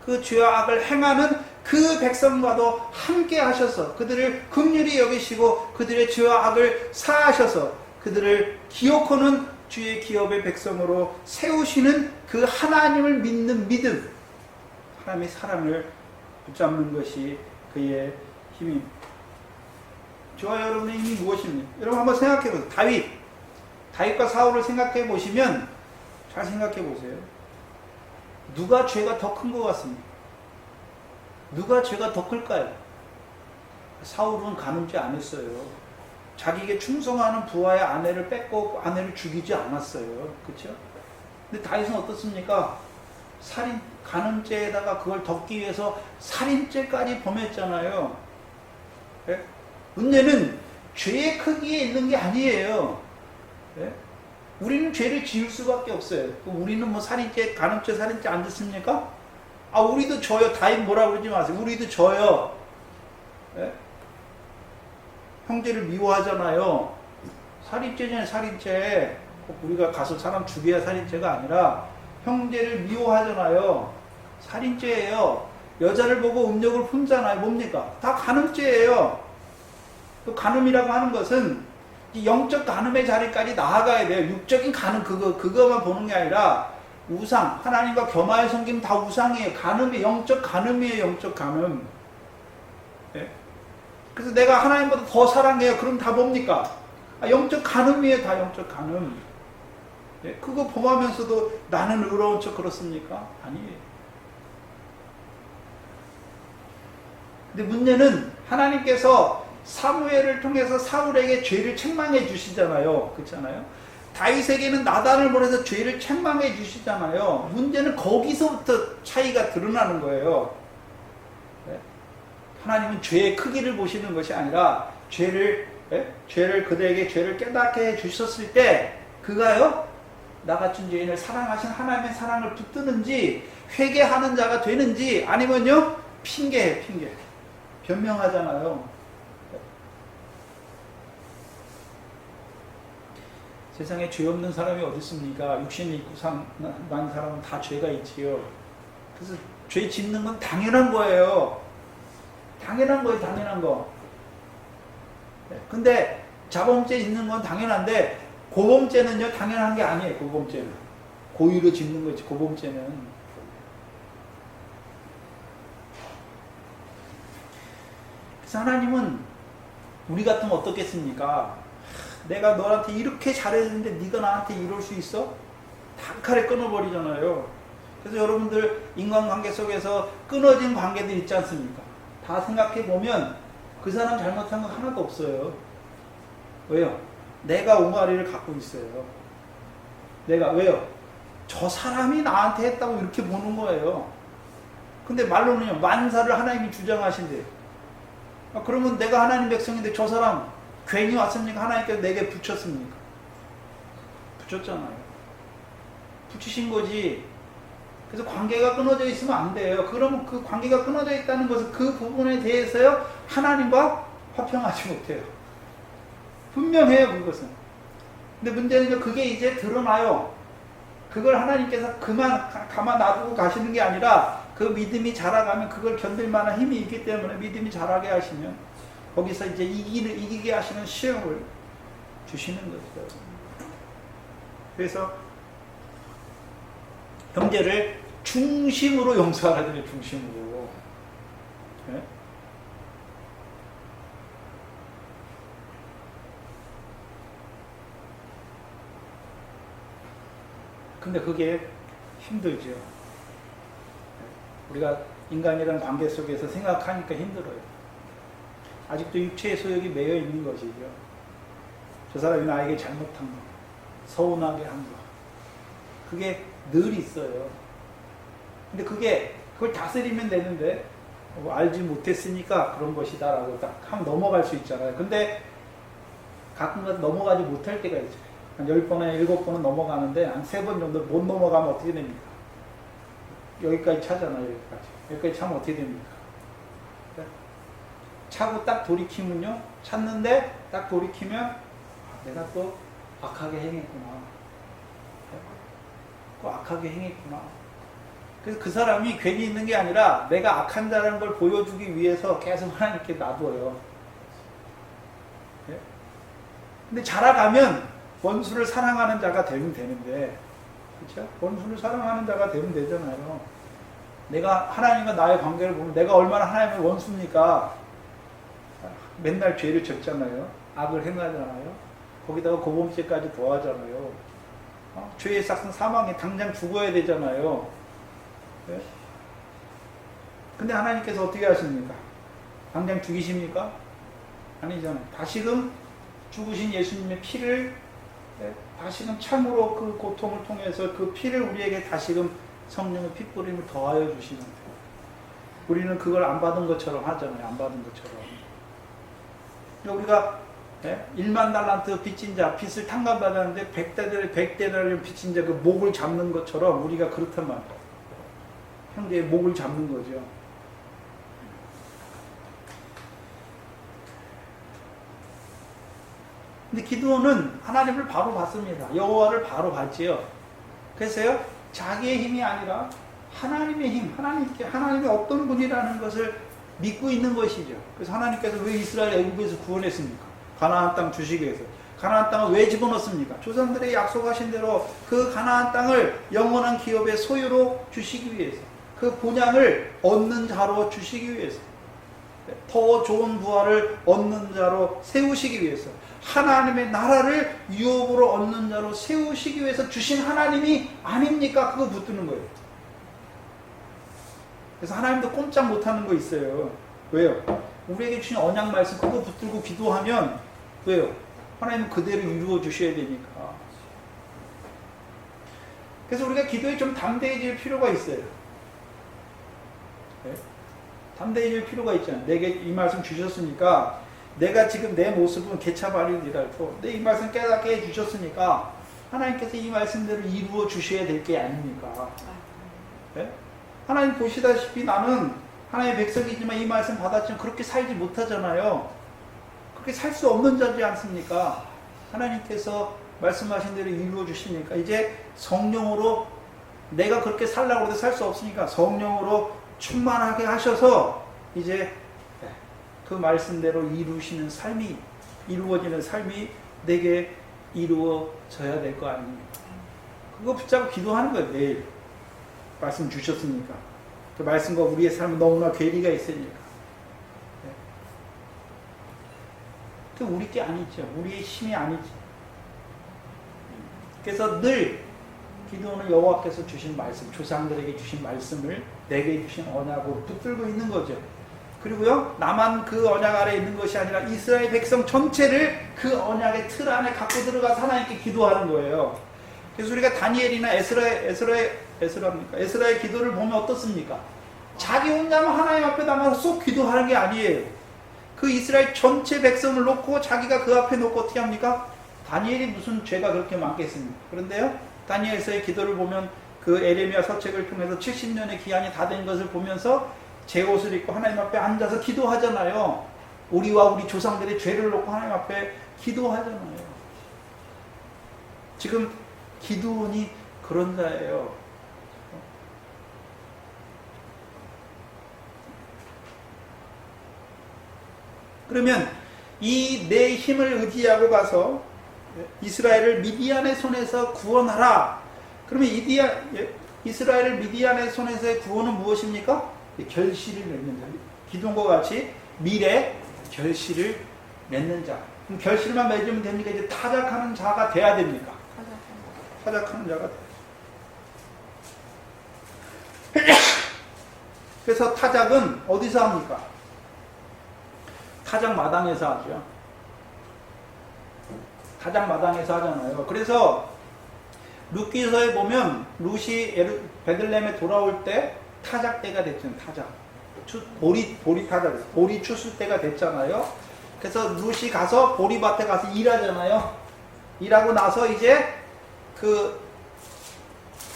그 죄와 악을 행하는 그 백성과도 함께 하셔서 그들을 긍휼히 여기시고 그들의 죄와 악을 사하셔서 그들을 기억하는 주의 기업의 백성으로 세우시는 그 하나님을 믿는 믿음, 하나님의 사랑을 붙잡는 것이 그의 힘입니다. 저와 여러분의 힘이 무엇입니까? 여러분 한번 생각해 보세요. 다윗과 사울을 생각해 보시면 잘 생각해 보세요. 누가 죄가 더 큰 것 같습니까? 누가 죄가 더 클까요? 사울은 간음죄 안 했어요. 자기에게 충성하는 부하의 아내를 뺏고 아내를 죽이지 않았어요. 그렇죠? 근데 다윗은 어떻습니까? 간음죄에다가 그걸 덮기 위해서 살인죄까지 범했잖아요. 네? 문제는 죄의 크기에 있는 게 아니에요. 네? 우리는 죄를 지을 수밖에 없어요. 우리는 뭐 살인죄, 간음죄, 살인죄 안 짓습니까? 우리도 져요. 다윗 뭐라고 그러지 마세요. 우리도 져요. 네? 형제를 미워하잖아요. 살인죄잖아요. 살인죄. 우리가 가서 사람 죽여야 살인죄가 아니라 형제를 미워하잖아요. 살인죄예요. 여자를 보고 음욕을 품잖아요. 뭡니까? 다 간음죄예요. 또 간음이라고 하는 것은 영적 간음의 자리까지 나아가야 돼요. 육적인 간음 그거만 보는 게 아니라 우상, 하나님과 겸하여 섬기면 다 우상이에요. 간음이 영적 간음이에요. 영적 간음. 예? 그래서 내가 하나님보다 더 사랑해요. 그럼 다 뭡니까? 영적 간음이에요. 다 영적 간음. 예? 그거 범하면서도 나는 의로운 척 그렇습니까? 아니에요. 근데 문제는 하나님께서 사무엘을 통해서 사울에게 죄를 책망해 주시잖아요. 그렇잖아요. 다윗에게는 나단을 보내서 죄를 책망해 주시잖아요. 문제는 거기서부터 차이가 드러나는 거예요. 네? 하나님은 죄의 크기를 보시는 것이 아니라 죄를 그들에게 죄를 깨닫게 해 주셨을 때 그가요 나 같은 죄인을 사랑하신 하나님의 사랑을 붙드는지 회개하는 자가 되는지 아니면요 핑계 변명하잖아요. 세상에 죄 없는 사람이 어디 있습니까? 육신이 있고 난 사람은 다 죄가 있지요. 그래서 죄 짓는 건 당연한 거예요. 당연한 거. 근데 자범죄 있는 건 당연한데 고범죄는요 당연한 게 아니에요. 고범죄는 고의로 짓는 거지. 고범죄는 그래서 하나님은 우리 같으면 어떻겠습니까? 내가 너한테 이렇게 잘했는데 네가 나한테 이럴 수 있어? 단칼에 끊어버리잖아요. 그래서 여러분들 인간관계 속에서 끊어진 관계들 있지 않습니까? 다 생각해보면 그 사람 잘못한 거 하나도 없어요. 왜요? 내가 옹알이를 갖고 있어요. 왜요? 저 사람이 나한테 했다고 이렇게 보는 거예요. 근데 말로는요 만사를 하나님이 주장하신대요. 그러면 내가 하나님 백성인데 저 사람 괜히 왔습니까? 하나님께서 내게 붙였습니까? 붙였잖아요. 붙이신 거지. 그래서 관계가 끊어져 있으면 안 돼요. 그러면 그 관계가 끊어져 있다는 것은 그 부분에 대해서요 하나님과 화평하지 못해요. 분명해요 그것은. 근데 문제는 그게 이제 드러나요. 그걸 하나님께서 가만 놔두고 가시는 게 아니라 그 믿음이 자라가면 그걸 견딜 만한 힘이 있기 때문에 믿음이 자라게 하시면 거기서 이제 이기게 하시는 시험을 주시는 거죠. 그래서 형제를 중심으로 용서하라 그래요. 중심으로. 네? 근데 그게 힘들죠. 우리가 인간이라는 관계 속에서 생각하니까 힘들어요. 아직도 육체의 소욕이 매여 있는 것이죠. 저 사람이 나에게 잘못한 거, 서운하게 한 거, 그게 늘 있어요. 근데 그걸 다스리면 되는데 알지 못했으니까 그런 것이다라고 딱 하면 넘어갈 수 있잖아요. 근데 가끔가다 넘어가지 못할 때가 있죠. 한 10번에 7번은 넘어가는데 한 3번 정도 못 넘어가면 어떻게 됩니까? 여기까지 차잖아요. 여기까지 차면 어떻게 됩니까? 차고 딱 돌이키면요. 찾는데 딱 돌이키면 내가 또 악하게 행했구나. 그래서 그 사람이 괜히 있는 게 아니라 내가 악한 자라는 걸 보여주기 위해서 계속 하나님께 놔둬요. 근데 자라가면 원수를 사랑하는 자가 되면 되는데, 그렇죠? 원수를 사랑하는 자가 되면 되잖아요. 내가 하나님과 나의 관계를 보면 내가 얼마나 하나님의 원수입니까? 맨날 죄를 졌잖아요. 악을 행하잖아요. 거기다가 고범죄까지 더하잖아요. 죄의 싹은 사망에 당장 죽어야 되잖아요. 네? 근데 하나님께서 어떻게 하십니까? 당장 죽이십니까? 아니잖아요. 다시금 죽으신 예수님의 피를 다시금 참으로 그 고통을 통해서 그 피를 우리에게 다시금 성령의 핏부림을 더하여 주시는 거예요. 우리는 그걸 안 받은 것처럼 하잖아요. 안 받은 것처럼. 우리가 1만 달란트 빚진 자, 빚을 탕감받았는데 100대를 빚진 자 그 목을 잡는 것처럼 우리가 그렇단 말이에요. 형제의 목을 잡는 거죠. 근데 기드온은 하나님을 바로 봤습니다. 여호와를 바로 봤지요. 그래서요, 자기의 힘이 아니라 하나님의 힘, 하나님이 어떤 분이라는 것을 믿고 있는 것이죠. 그래서 하나님께서 왜 이스라엘 애국에서 구원했습니까? 가나안 땅 주시기 위해서. 가나안 땅을 왜 집어넣습니까? 조상들이 약속하신 대로 그 가나안 땅을 영원한 기업의 소유로 주시기 위해서, 그 본향을 얻는 자로 주시기 위해서, 더 좋은 부활을 얻는 자로 세우시기 위해서, 하나님의 나라를 유업으로 얻는 자로 세우시기 위해서 주신 하나님이 아닙니까? 그거 붙드는 거예요. 그래서 하나님도 꼼짝 못하는 거 있어요. 왜요? 우리에게 주신 언약 말씀 그거 붙들고 기도하면 왜요? 하나님은 그대로 이루어 주셔야 되니까. 그래서 우리가 기도에 좀 담대해질 필요가 있어요. 네? 담대해질 필요가 있잖아요. 내게 이 말씀 주셨으니까, 내가 지금 내 모습은 개차발이라도 내 이 말씀 깨닫게 해주셨으니까 하나님께서 이 말씀대로 이루어 주셔야 될 게 아닙니까? 네? 하나님 보시다시피 나는 하나님의 백성이지만 이 말씀 받았지만 그렇게 살지 못하잖아요. 그렇게 살 수 없는 자지 않습니까? 하나님께서 말씀하신 대로 이루어 주시니까 이제 성령으로, 내가 그렇게 살라고 해도 살 수 없으니까 성령으로 충만하게 하셔서 이제 그 말씀대로 이루시는 삶이, 이루어지는 삶이 내게 이루어져야 될 거 아닙니까? 그거 붙잡고 기도하는 거예요. 매일 말씀 주셨으니까. 그 말씀과 우리의 삶은 너무나 괴리가 있으니까. 그 우리 게 아니죠. 우리의 힘이 아니지. 그래서 늘 기도는 여호와께서 주신 말씀, 조상들에게 주신 말씀을 내게 주신 언약으로 붙들고 있는 거죠. 그리고요, 나만 그 언약 아래 있는 것이 아니라 이스라엘 백성 전체를 그 언약의 틀 안에 갖고 들어가서 하나님께 기도하는 거예요. 그래서 우리가 다니엘이나 에스라의 기도를 보면 어떻습니까? 자기 혼자만 하나님 앞에 나가서 쏙 기도하는 게 아니에요. 그 이스라엘 전체 백성을 놓고 자기가 그 앞에 놓고 어떻게 합니까? 다니엘이 무슨 죄가 그렇게 많겠습니까? 그런데요, 다니엘서의 기도를 보면 그 에레미야 서책을 통해서 70년의 기한이 다 된 것을 보면서 제 옷을 입고 하나님 앞에 앉아서 기도하잖아요. 우리와 우리 조상들의 죄를 놓고 하나님 앞에 기도하잖아요. 지금 기드온이 그런 자예요. 그러면 이 내 힘을 의지하고 가서 이스라엘을 미디안의 손에서 구원하라. 그러면 이스라엘을 미디안의 손에서의 구원은 무엇입니까? 결실을 맺는 자. 기도원과 같이 미래 결실을 맺는 자. 그럼 결실만 맺으면 됩니까? 이제 타작하는 자가 돼야 됩니까? 타작하는 자가 돼야. 그래서 타작은 어디서 합니까? 타작 마당에서 하죠. 타작 마당에서 하잖아요. 그래서 룻기서에 보면 룻이 베들레헴에 돌아올 때 타작 때가 됐잖아요. 타작. 보리 타작. 보리 추수 때가 됐잖아요. 그래서 룻이 가서 보리밭에 가서 일하잖아요. 일하고 나서 이제 그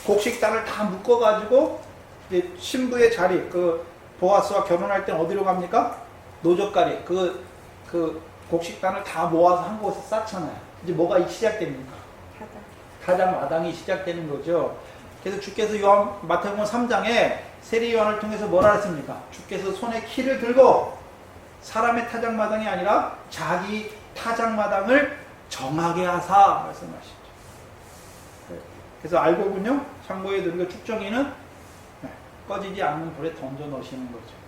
곡식단을 다 묶어가지고 이제 신부의 자리, 그 보아스와 결혼할 땐 어디로 갑니까? 노젓가리, 그 곡식단을 다 모아서 한 곳에 쌓잖아요. 이제 뭐가 시작됩니까? 타작 마당이 시작되는 거죠. 그래서 주께서 마태복음 3장에 세례 요한을 통해서 뭐라 했습니까? 주께서 손에 키를 들고 사람의 타작 마당이 아니라 자기 타작 마당을 정하게 하사 말씀하시죠. 그래서 알고군요. 참고해 드리고 축정이는 꺼지지 않는 불에 던져 넣으시는 거죠.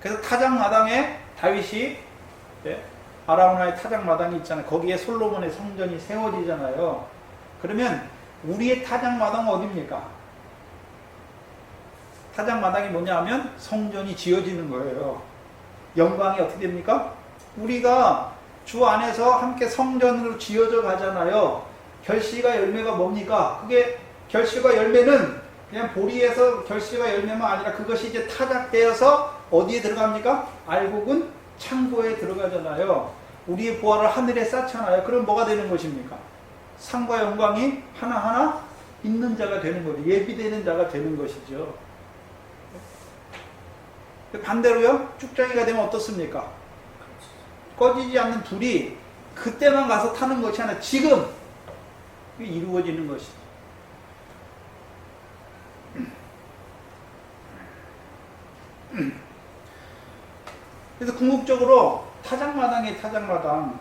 그래서 타작 마당에 다윗이 아라우나의 타작 마당이 있잖아요. 거기에 솔로몬의 성전이 세워지잖아요. 그러면 우리의 타작 마당은 어디입니까? 타작 마당이 뭐냐 하면 성전이 지어지는 거예요. 영광이 어떻게 됩니까? 우리가 주 안에서 함께 성전으로 지어져 가잖아요. 결실과 열매가 뭡니까? 그게 결실과 열매는 그냥 보리에서 결실과 열매만 아니라 그것이 이제 타작되어서 어디에 들어갑니까? 알곡은 창고에 들어가잖아요. 우리의 보화를 하늘에 쌓잖아요. 그럼 뭐가 되는 것입니까? 상과 영광이 하나하나 있는 자가 되는 거죠. 예비되는 자가 되는 것이죠. 반대로요, 쭉정이가 되면 어떻습니까? 꺼지지 않는 불이 그때만 가서 타는 것이 아니라 지금 이루어지는 것이죠. 그래서 궁극적으로 타작마당의 타작마당,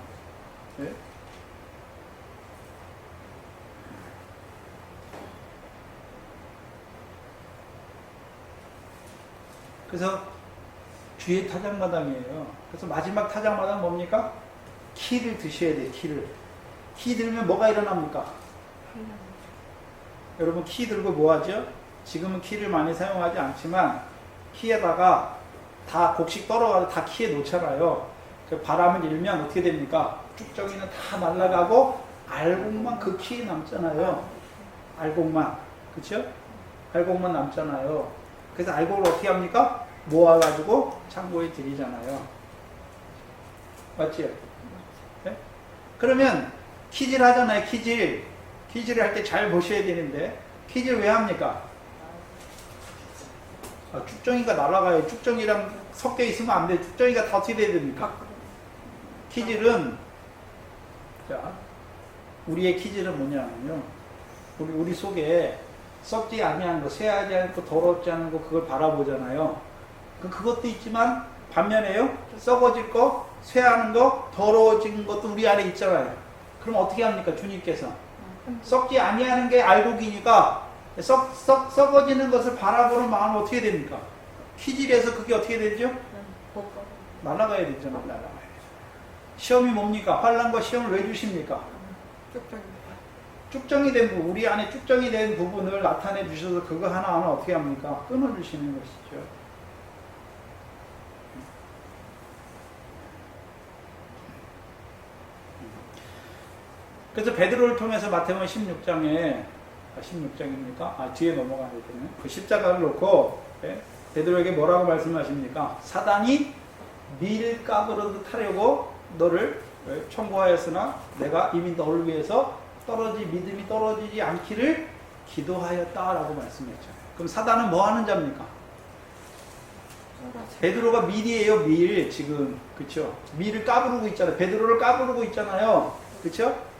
그래서 주의 타작마당이에요. 그래서 마지막 타작마당 뭡니까? 키를 드셔야 돼요. 키 들면 뭐가 일어납니까? 여러분 키 들고 뭐 하죠? 지금은 키를 많이 사용하지 않지만 키에다가 다 곡식 떨어가서 다 키에 놓잖아요. 그 바람을 일면 어떻게 됩니까? 쭉정이는 다 날아가고 알곡만 그 키에 남잖아요. 알곡만. 그쵸? 알곡만 남잖아요. 그래서 알곡을 어떻게 합니까? 모아가지고 창고에 들이잖아요. 맞지요? 네? 그러면 키질 하잖아요. 키질을 할 때 잘 보셔야 되는데 키질 왜 합니까? 쭉정이가 날아가요. 쭉정이랑 섞여 있으면 안 돼. 쭉정이가 다 어떻게 돼야 됩니까? 키질은 자 우리의 키질은 뭐냐면요. 우리 속에 썩지 아니한 거, 쇠하지 않고 더럽지 않은 거 그걸 바라보잖아요. 그것도 있지만 반면에요. 썩어질 거, 쇠하는 거, 더러워진 것도 우리 안에 있잖아요. 그럼 어떻게 합니까? 주님께서 썩지 아니하는 게 알곡이니까 썩어지는 것을 바라보는 마음은 어떻게 됩니까? 키질에서 그게 어떻게 되죠? 날아가야 되잖아요. 날아가야 되죠. 시험이 뭡니까? 환난과 시험을 왜 주십니까? 쭉정이 된 부분, 우리 안에 쭉정이 된 부분을 나타내 주셔서 그거 하나하나 어떻게 합니까? 끊어주시는 것이죠. 그래서 베드로를 통해서 마태복음 16장에 16장입니까? 뒤에 넘어가야 되겠네. 그 십자가를 놓고 베드로에게 뭐라고 말씀하십니까? 사단이 밀가부르듯 하려고 너를 청구하였으나 내가 이미 너를 위해서 믿음이 떨어지지 않기를 기도하였다라고 말씀했잖아요. 그럼 사단은 뭐 하는 자입니까? 베드로가 밀이에요. 밀 지금 그렇죠? 밀을 까부르고 있잖아요. 베드로를 까부르고 있잖아요. 그렇죠?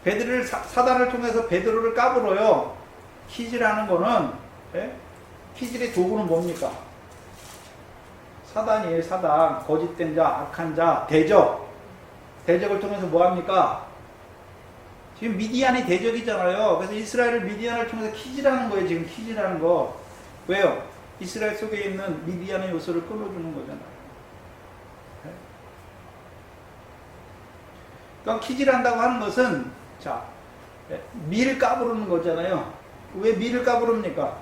베드로를 사단을 통해서 베드로를 까불어요. 키질하는 거는 키질의 도구는 뭡니까? 사단이에요. 사단. 거짓된 자, 악한 자, 대적을 통해서 뭐 합니까? 지금 미디안이 대적이잖아요. 그래서 이스라엘을 미디안을 통해서 키질하는 거예요. 지금 키질하는 거. 왜요? 이스라엘 속에 있는 미디안의 요소를 끊어주는 거잖아요. 그러니까 키질한다고 하는 것은 자, 밀을 까부르는 거잖아요. 왜 밀을 까부릅니까?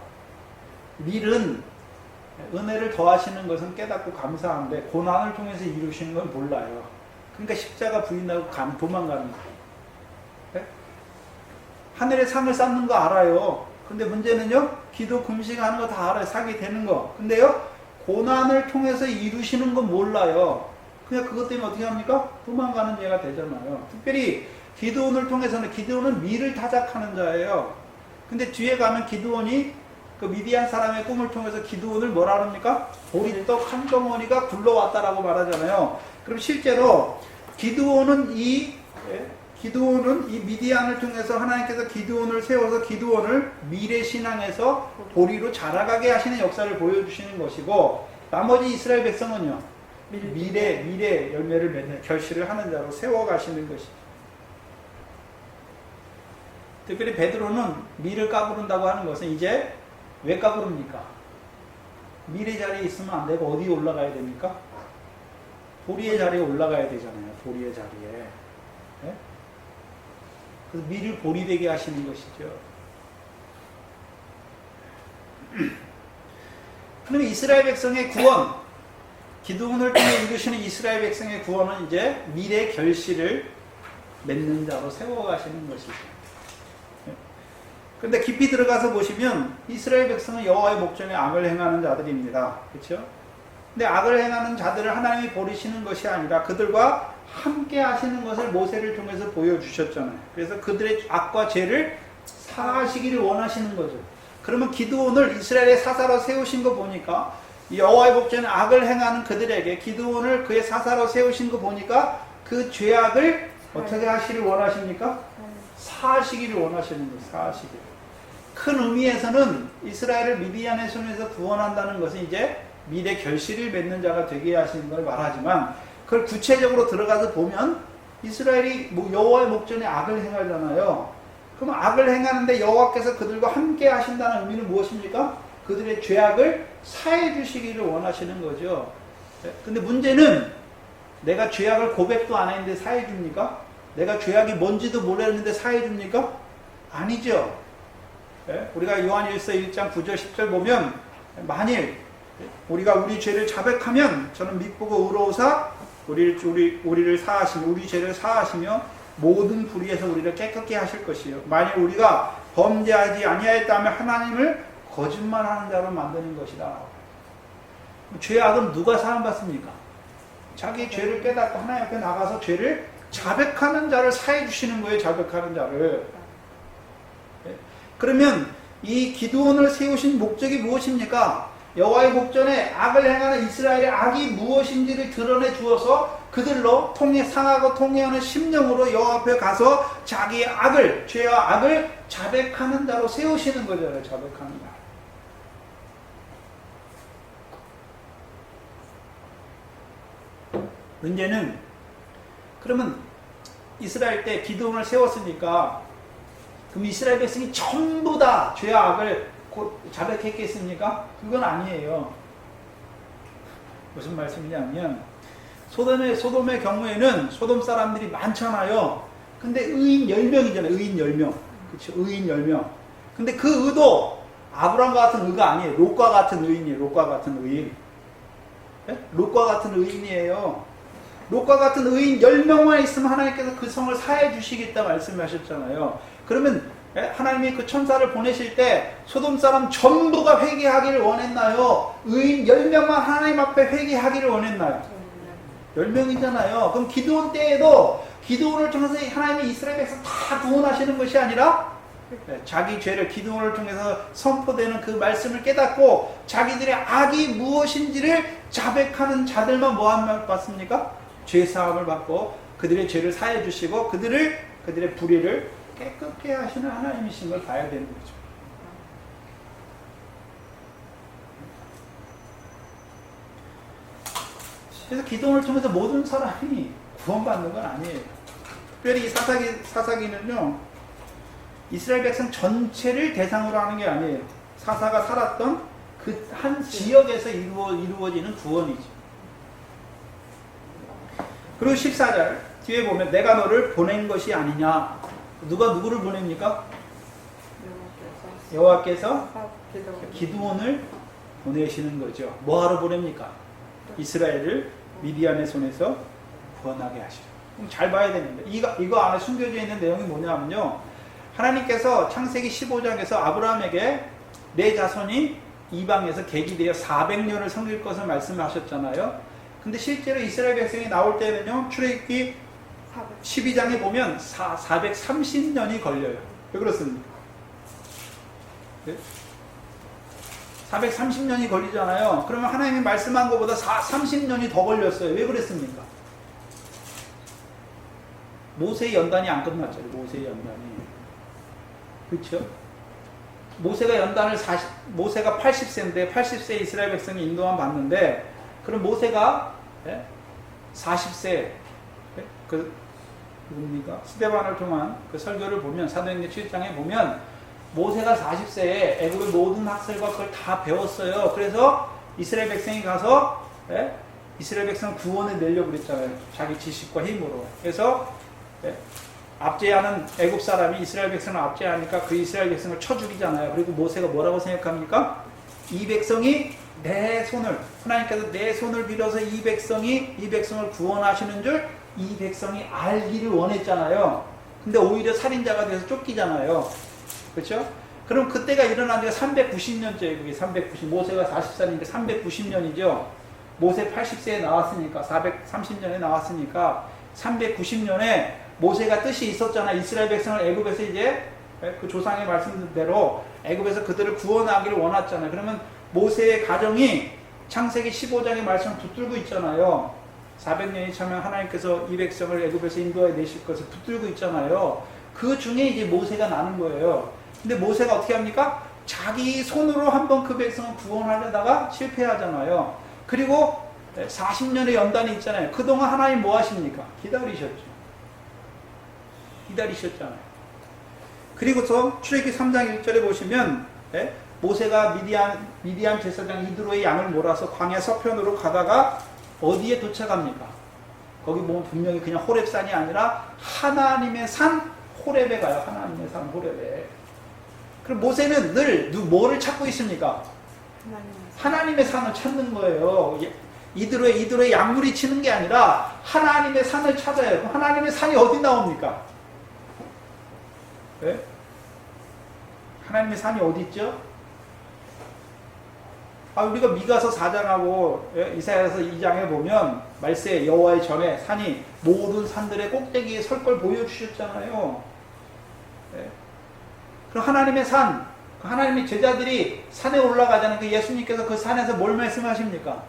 밀은 은혜를 더하시는 것은 깨닫고 감사한데 고난을 통해서 이루시는 건 몰라요. 그러니까 십자가 부인하고 도망가는 거예요. 네? 하늘의 상을 쌓는 거 알아요. 근데 문제는요, 기도 금식하는 거 다 알아요. 사기 되는 거. 근데요, 고난을 통해서 이루시는 건 몰라요. 그냥 그것 때문에 어떻게 합니까? 도망가는 죄가 되잖아요. 특별히 기드온을 통해서는 기드온은 밀을 타작하는 자예요. 근데 뒤에 가면 기드온이 그 미디안 사람의 꿈을 통해서 기드온을 뭐라 합니까? 보리떡 한 덩어리가 굴러왔다라고 말하잖아요. 그럼 실제로 기드온은 이 미디안을 통해서 하나님께서 기드온을 세워서 기드온을 미래 신앙에서 보리로 자라가게 하시는 역사를 보여주시는 것이고, 나머지 이스라엘 백성은요, 미래 열매를 맺는 결실을 하는 자로 세워가시는 것이죠. 특별히 베드로는 밀을 까부른다고 하는 것은 이제 왜 까부릅니까? 밀의 자리에 있으면 안 되고 어디에 올라가야 됩니까? 보리의 자리에 올라가야 되잖아요. 보리의 자리에. 네? 그래서 밀을 보리 되게 하시는 것이죠. 그러면 이스라엘 백성의 구원, 기드온을 통해 이루시는 이스라엘 백성의 구원은 이제 밀의 결실을 맺는 자로 세워가시는 것이죠. 그런데 깊이 들어가서 보시면 이스라엘 백성은 여호와의 목전에 악을 행하는 자들입니다. 그렇죠? 근데 악을 행하는 자들을 하나님이 버리시는 것이 아니라 그들과 함께 하시는 것을 모세를 통해서 보여주셨잖아요. 그래서 그들의 악과 죄를 사하시기를 원하시는 거죠. 그러면 기드온을 이스라엘의 사사로 세우신 거 보니까 여호와의 목전에 악을 행하는 그들에게 기드온을 그의 사사로 세우신 거 보니까 그 죄악을 어떻게 하시기를 원하십니까? 사하시기를 원하시는 거예요. 사하시기를. 큰 의미에서는 이스라엘을 미디안의 손에서 구원한다는 것은 이제 미래 결실을 맺는 자가 되게 하시는 걸 말하지만, 그걸 구체적으로 들어가서 보면 이스라엘이 여호와의 목전에 악을 행하잖아요. 그럼 악을 행하는데 여호와께서 그들과 함께 하신다는 의미는 무엇입니까? 그들의 죄악을 사해 주시기를 원하시는 거죠. 근데 문제는 내가 죄악을 고백도 안 했는데 사해 줍니까? 내가 죄악이 뭔지도 모르는데 사해 줍니까? 아니죠. 우리가 요한일서 1장 9절 10절 보면 만일 우리가 우리 죄를 자백하면 저는 믿고 의로우사 우리를 사하시며 우리 죄를 사하시며 모든 불의에서 우리를 깨끗게 하실 것이요. 만일 우리가 범죄하지 아니하였다면 하나님을 거짓말하는 자로 만드는 것이다. 죄악은 누가 사함받습니까? 자기 죄를 깨닫고 하나님 앞에 나가서 죄를 자백하는 자를 사해 주시는 거예요. 자백하는 자를. 그러면 이 기드온을 세우신 목적이 무엇입니까? 여호와의 목전에 악을 행하는 이스라엘의 악이 무엇인지를 드러내 주어서 그들로 상하고 통해하는 심령으로 여호와 앞에 가서 자기의 악을, 죄와 악을 자백하는 자로 세우시는 거잖아요. 자백하는 자. 문제는 그러면 이스라엘 때 기드온을 세웠으니까 그럼 이스라엘 백성이 전부 다 죄와 악을 자백했겠습니까? 그건 아니에요. 무슨 말씀이냐면 소돔의 경우에는 소돔 사람들이 많잖아요. 근데 의인 10명이잖아요. 의인 10명. 그렇죠? 의인 10명. 근데 그 의도 아브라함과 같은 의가 아니에요. 롯과 같은 의인이에요. 롯과 같은 의인. 네? 롯과 같은 의인이에요. 롯과 같은 의인 10명만 있으면 하나님께서 그 성을 사해 주시겠다 말씀하셨잖아요. 그러면 하나님이 그 천사를 보내실 때 소돔 사람 전부가 회개하기를 원했나요? 의인 10명만 하나님 앞에 회개하기를 원했나요? 10명이잖아요. 그럼 기드온 때에도 기드온을 통해서 하나님이 이스라엘 백성 다 구원하시는 것이 아니라 자기 죄를 기드온을 통해서 선포되는 그 말씀을 깨닫고 자기들의 악이 무엇인지를 자백하는 자들만 뭐한 받습니까? 죄사함을 받고 그들의 죄를 사해 주시고 그들의 불의를 깨끗게 하시는 하나님이신 걸 봐야 되는 거죠. 그래서 기도를 통해서 모든 사람이 구원받는 건 아니에요. 특별히 이 사사기는요, 이스라엘 백성 전체를 대상으로 하는 게 아니에요. 사사가 살았던 그 한 지역에서 이루어지는 구원이죠. 그리고 14절 뒤에 보면 내가 너를 보낸 것이 아니냐. 누가 누구를 보냅니까? 여호와께서 기드온을 보내시는 거죠. 뭐하러 보냅니까? 이스라엘을 미디안의 손에서 구원하게 하시죠. 잘 봐야 됩니다. 이거 안에 숨겨져 있는 내용이 뭐냐면요. 하나님께서 창세기 15장에서 아브라함에게 내 자손이 이방에서 객이 되어 400년을 섬길 것을 말씀하셨잖아요. 근데 실제로 이스라엘 백성이 나올 때는요. 출애굽기 12장에 보면 430년이 걸려요. 왜 그렇습니까? 네? 430년이 걸리잖아요. 그러면 하나님이 말씀한 것보다 30년이 더 걸렸어요. 왜 그랬습니까? 모세의 연단이 안 끝났죠. 모세의 연단이. 그렇죠? 모세가 80세인데 80세 이스라엘 백성이 인도만 받는데 그럼 모세가 40세 누굽니까? 스데반을 통한 그 설교를 보면 사도행전 7장에 보면 모세가 40세에 애굽의 모든 학설과 그걸 다 배웠어요. 그래서 이스라엘 백성이 가서 이스라엘 백성 구원을 내려고 그랬잖아요. 자기 지식과 힘으로. 그래서 압제하는 애굽 사람이 이스라엘 백성을 압제하니까 그 이스라엘 백성을 쳐 죽이잖아요. 그리고 모세가 뭐라고 생각합니까? 이 백성이 내 손을 하나님께서 내 손을 빌어서 이 백성을 구원하시는 줄 이 백성이 알기를 원했잖아요. 근데 오히려 살인자가 돼서 쫓기잖아요. 그렇죠? 그럼 그때가 일어난 지가 390년째예요. 그게 390. 모세가 40살이니까 390년이죠. 모세 80세에 나왔으니까 430년에 나왔으니까 390년에 모세가 뜻이 있었잖아. 이스라엘 백성을 애굽에서 이제 그 조상의 말씀대로 애굽에서 그들을 구원하기를 원했잖아요. 그러면 모세의 가정이 창세기 15장의 말씀을 붙들고 있잖아요. 400년이 차면 하나님께서 이 백성을 애굽에서 인도해 내실 것을 붙들고 있잖아요. 그 중에 이제 모세가 나는 거예요. 근데 모세가 어떻게 합니까? 자기 손으로 한번 그 백성을 구원하려다가 실패하잖아요. 그리고 40년의 연단이 있잖아요. 그동안 하나님 뭐 하십니까? 기다리셨잖아요. 그리고서 출애굽기 3장 1절에 보시면 모세가 미디안 제사장 이드로의 양을 몰아서 광야 서편으로 가다가 어디에 도착합니까? 거기 보면 분명히 그냥 호렙산이 아니라 하나님의 산 호렙에 가요. 하나님의 산 호렙에. 그럼 모세는 늘 뭐를 찾고 있습니까? 하나님의 산을 찾는 거예요. 이드로의 양물이 치는 게 아니라 하나님의 산을 찾아요. 그럼 하나님의 산이 어디 나옵니까? 네? 하나님의 산이 어디 있죠? 우리가 미가서 4장하고 이사야서 2장에 보면 말세 여호와의 전에 산이 모든 산들의 꼭대기에 설 걸 보여주셨잖아요. 네. 그럼 하나님의 산, 하나님의 제자들이 산에 올라가자는 그 예수님께서 그 산에서 뭘 말씀하십니까?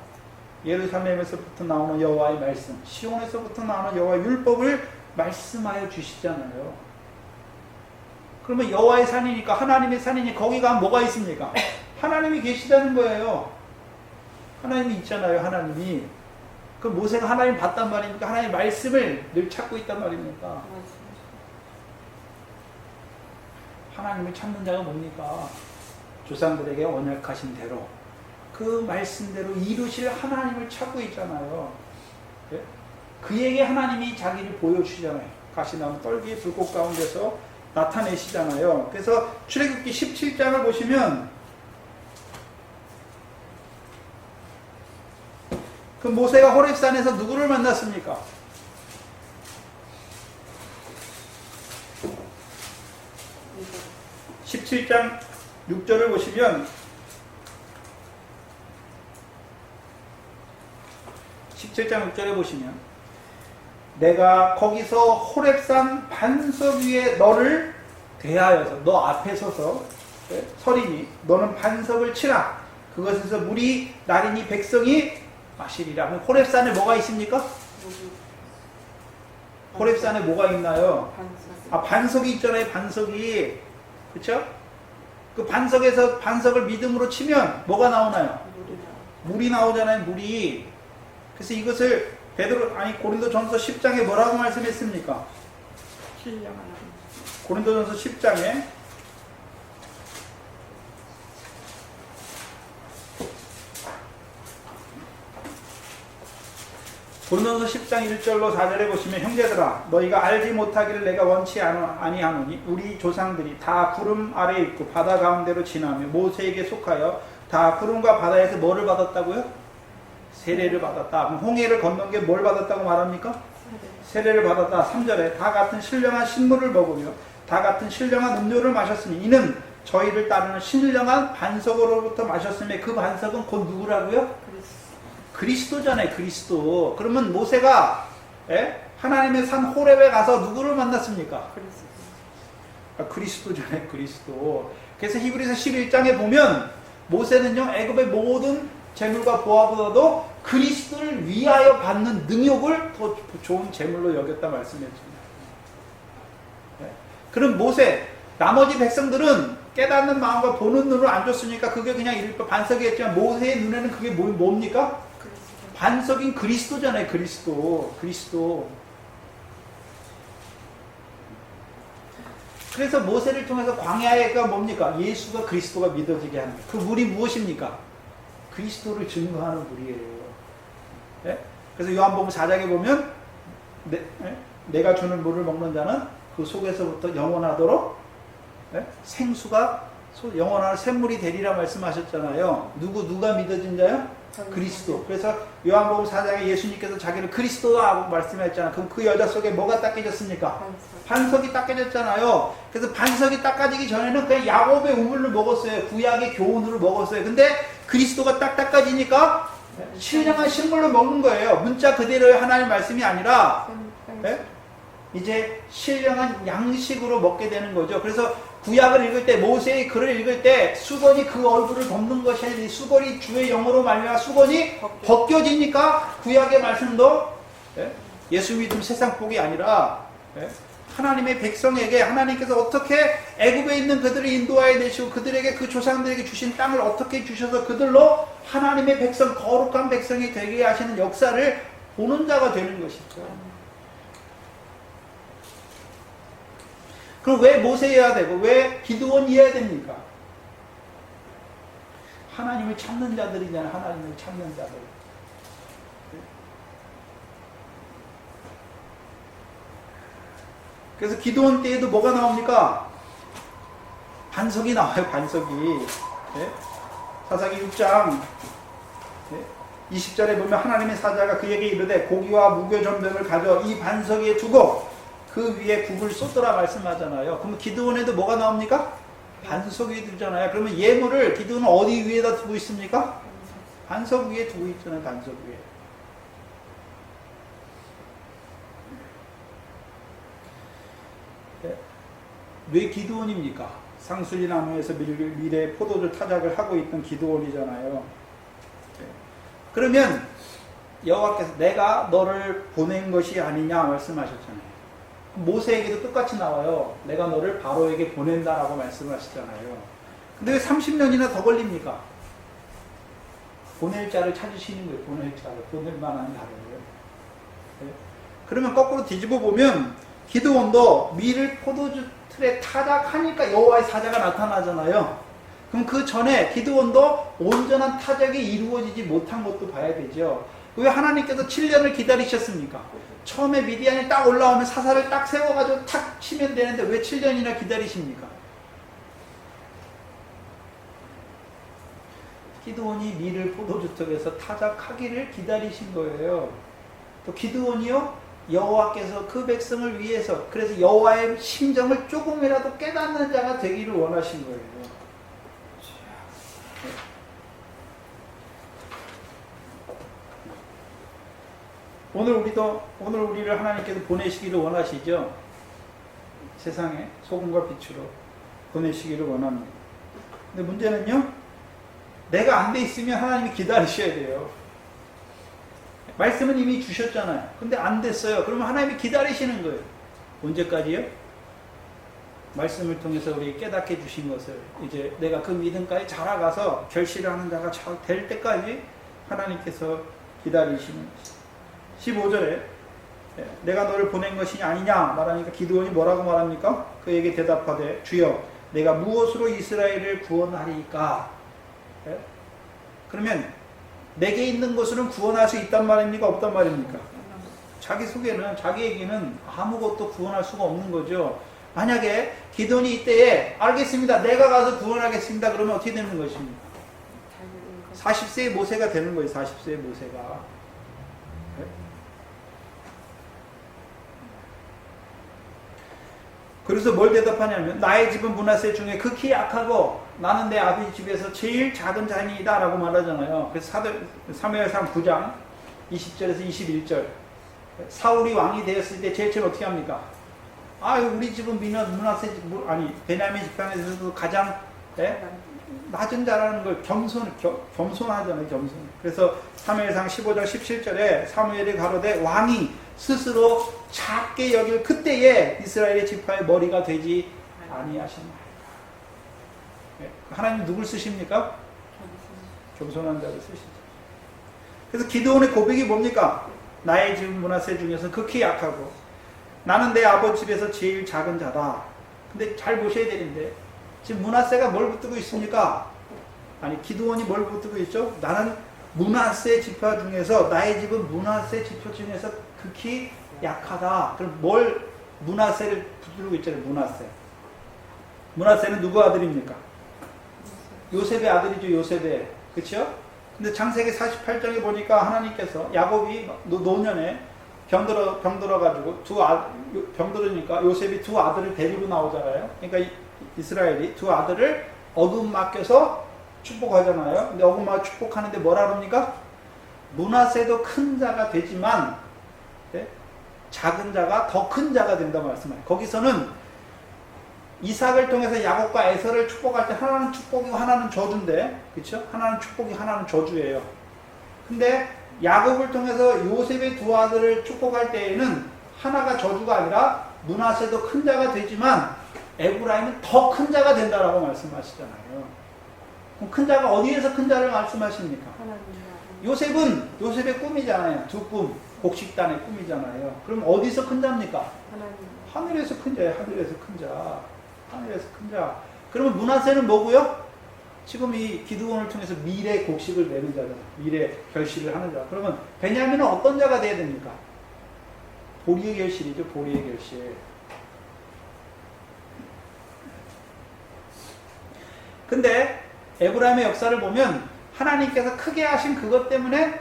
예루살렘에서부터 나오는 여호와의 말씀, 시온에서부터 나오는 여호와의 율법을 말씀하여 주시잖아요. 그러면 여호와의 산이니까 하나님의 산이니 거기 가면 뭐가 있습니까? 하나님이 계시다는 거예요. 하나님이 있잖아요. 하나님이. 그 모세가 하나님 봤단 말입니까? 하나님의 말씀을 늘 찾고 있단 말입니까? 하나님을 찾는 자가 뭡니까? 조상들에게 언약하신 대로 그 말씀대로 이루실 하나님을 찾고 있잖아요. 네? 그에게 하나님이 자기를 보여주시잖아요. 가시나무 떨기 불꽃 가운데서 나타내시잖아요. 그래서 출애굽기 17장을 보시면 그 모세가 호렙산에서 누구를 만났습니까? 네. 17장 6절을 보시면 17장 6절에 보시면 내가 거기서 호렙산 반석 위에 너를 대하여서 너 앞에 서서 서리니 너는 반석을 치라 그것에서 물이 나리니 백성이 마시리라. 호렙산에 뭐가 있습니까? 호렙산에 뭐가 있나요? 반석이 있잖아요. 반석이. 그렇죠? 그 반석에서 반석을 믿음으로 치면 뭐가 나오나요? 물이 나오잖아요. 물이. 그래서 이것을 고린도전서 10장에 뭐라고 말씀했습니까? 고린도전서 10장에 고린도전서 10장 1절로 4절에 보시면 형제들아 너희가 알지 못하기를 내가 원치 아니하노니 우리 조상들이 다 구름 아래에 있고 바다 가운데로 지나며 모세에게 속하여 다 구름과 바다에서 뭐를 받았다고요? 세례를 받았다. 그럼 홍해를 건넌 게 뭘 받았다고 말합니까? 세례를 받았다. 3절에 다 같은 신령한 식물을 먹으며 다 같은 신령한 음료를 마셨으니 이는 저희를 따르는 신령한 반석으로부터 마셨으며 그 반석은 곧 누구라고요? 그리스도잖아요. 그리스도. 그러면 모세가 하나님의 산 호렙에 가서 누구를 만났습니까? 그리스도잖아요. 그리스도. 그래서 히브리서 11장에 보면 모세는요 애굽의 모든 재물과 보화보다도 그리스도를 위하여 받는 능욕을 더 좋은 재물로 여겼다 말씀했습니다. 그럼 모세 나머지 백성들은 깨닫는 마음과 보는 눈을 안 줬으니까 그게 그냥 반석이었지만 모세의 눈에는 그게 뭡니까? 반석인 그리스도잖아요. 그리스도. 그래서 모세를 통해서 광야가 뭡니까? 예수가 그리스도가 믿어지게 하는 거예요. 그 물이 무엇입니까? 그리스도를 증거하는 물이에요. 네? 그래서 요한복음 4장에 보면 내가 주는 물을 먹는 자는 그 속에서부터 영원하도록 생수가 영원한 샘물이 되리라 말씀하셨잖아요. 누가 믿어진 자요? 그리스도. 그래서 요한복음 4장에 예수님께서 자기를 그리스도라고 말씀했잖아요. 그럼 그 여자 속에 뭐가 닦여졌습니까? 반석이 닦여졌잖아요. 그래서 반석이 닦아지기 전에는 그냥 야곱의 우물을 먹었어요. 구약의 교훈을 먹었어요. 근데 그리스도가 딱 닦아지니까 신령한 식물로 먹는 거예요. 문자 그대로의 하나님 말씀이 아니라 이제 신령한 양식으로 먹게 되는 거죠. 그래서 구약을 읽을 때 모세의 글을 읽을 때 수건이 그 얼굴을 덮는 것이 아니라 수건이 주의 영으로 말미암아 수건이 벗겨지니까 구약의 말씀도 예수 믿음 세상 복이 아니라 하나님의 백성에게 하나님께서 어떻게 애굽에 있는 그들을 인도하여 내시고 그들에게 그 조상들에게 주신 땅을 어떻게 주셔서 그들로 하나님의 백성 거룩한 백성이 되게 하시는 역사를 보는 자가 되는 것이죠. 그럼 왜 모세여야 되고 왜 기드온이어야 됩니까? 하나님을 찾는 자들이잖아요. 하나님을 찾는 자들. 그래서 기도원 때에도 뭐가 나옵니까? 반석이 나와요. 반석이. 네? 사사기 6장 20절에 보면 하나님의 사자가 그에게 이르되 고기와 무교 전병을 가져 이 반석 위에 두고 그 위에 국을 쏟더라 말씀하잖아요. 그럼 기도원에도 뭐가 나옵니까? 반석 위에 두잖아요. 그러면 예물을 기도원은 어디 위에다 두고 있습니까? 반석 위에 두고 있잖아요. 반석 위에. 왜 기도원입니까? 상수리 나무에서 미래의 포도주 타작을 하고 있던 기도원이잖아요. 그러면 여호와께서 내가 너를 보낸 것이 아니냐 말씀하셨잖아요. 모세에게도 똑같이 나와요. 내가 너를 바로에게 보낸다라고 말씀하시잖아요. 근데 왜 30년이나 더 걸립니까? 보낼 자를 찾으시는 거예요. 보낼 자를, 보낼 만한 자를. 그러면 거꾸로 뒤집어 보면 기드온도 밀을 포도주 틀에 타작하니까 여호와의 사자가 나타나잖아요. 그럼 그 전에 기드온도 온전한 타작이 이루어지지 못한 것도 봐야 되죠. 왜 하나님께서 7년을 기다리셨습니까? 처음에 미디안이 딱 올라오면 사사를 딱 세워가지고 탁 치면 되는데 왜 7년이나 기다리십니까? 기드온이 밀을 포도주턱에서 타작하기를 기다리신 거예요. 또 기드온이요, 여호와께서 그 백성을 위해서, 그래서 여호와의 심정을 조금이라도 깨닫는 자가 되기를 원하신 거예요. 오늘 우리를 하나님께서 보내시기를 원하시죠. 세상에 소금과 빛으로 보내시기를 원합니다. 근데 문제는요, 내가 안 돼 있으면 하나님이 기다리셔야 돼요. 말씀은 이미 주셨잖아요. 근데 안 됐어요. 그러면 하나님이 기다리시는 거예요. 언제까지요? 말씀을 통해서 우리 깨닫게 주신 것을 이제 내가 그 믿음까지 자라가서 결실하는 자가 될 때까지 하나님께서 기다리시는 것입니다. 15절에 내가 너를 보낸 것이 아니냐 말하니까 기드온이 뭐라고 말합니까? 그에게 대답하되 주여 내가 무엇으로 이스라엘을 구원하리까? 그러면 내게 있는 것으로는 구원할 수 있단 말입니까? 없단 말입니까? 자기 속에는, 자기에게는 아무것도 구원할 수가 없는 거죠. 만약에 기드온이 이때에 알겠습니다, 내가 가서 구원하겠습니다, 그러면 어떻게 되는 것입니까? 40세의 모세가 되는 거예요. 40세의 모세가. 그래서 뭘 대답하냐면 나의 집은 므낫세 중에 극히 약하고 나는 내 아버지 집에서 제일 작은 자니이다 라고 말하잖아요. 그래서 사무엘상 9장 20절에서 21절 사울이 왕이 되었을 때 제일 처음 어떻게 합니까? 우리 집은 므낫세 베냐민 집단에서도 가장 낮은 자라는 걸 겸손하잖아요. 겸손. 그래서 사무엘상 15장 17절에 사무엘이 가로되 왕이 스스로 작게 여길 그때에 이스라엘의 지파의 머리가 되지 아니하셨나이다. 하나님 누굴 쓰십니까? 겸손한 자를 쓰시죠. 그래서 기드온의 고백이 뭡니까? 나의 집 므낫세 중에서 극히 약하고 나는 내 아버지 집에서 제일 작은 자다. 근데 잘 보셔야 되는데 지금 므낫세가 뭘 붙들고 있습니까? 기드온이 뭘 붙들고 있죠? 나는 므낫세 지파 중에서 나의 집은 므낫세 지파 중에서 극히 약하다. 그럼 뭘 므낫세를 붙들고 있잖아요. 므낫세는 누구 아들입니까? 요셉의 아들이죠. 요셉의. 그렇죠? 근데 창세기 48장에 보니까 하나님께서 야곱이 노년에 병들어 가지고 병들으니까 요셉이 두 아들을 데리고 나오잖아요. 그러니까 이스라엘이 두 아들을 어둠 맡겨서 축복하잖아요. 근데 어둠 맡겨 축복하는데 뭐라 그럽니까? 므낫세도 큰 자가 되지만 작은 자가 더 큰 자가 된다 말씀해요. 거기서는 이삭을 통해서 야곱과 에서를 축복할 때 하나는 축복이고 하나는 저주인데, 그렇죠? 하나는 축복이 하나는 저주예요. 근데 야곱을 통해서 요셉의 두 아들을 축복할 때에는 하나가 저주가 아니라 므낫세도 큰 자가 되지만 에브라임은 더 큰 자가 된다라고 말씀하시잖아요. 그럼 큰 자가 어디에서 큰 자를 말씀하십니까? 요셉은 요셉의 꿈이잖아요. 두 꿈, 곡식단의 꿈이잖아요. 그럼 어디서 큰 자입니까? 하늘에서 큰 자예요. 하늘에서 큰 자. 하늘에서 큰 자. 그러면 므낫세는 뭐고요? 지금 이 기드온을 통해서 미래 곡식을 내는 자잖아. 미래 결실을 하는 자. 그러면 베냐민은 어떤 자가 돼야 됩니까? 보리의 결실이죠. 보리의 결실. 근데 에브라임의 역사를 보면 하나님께서 크게 하신 그것 때문에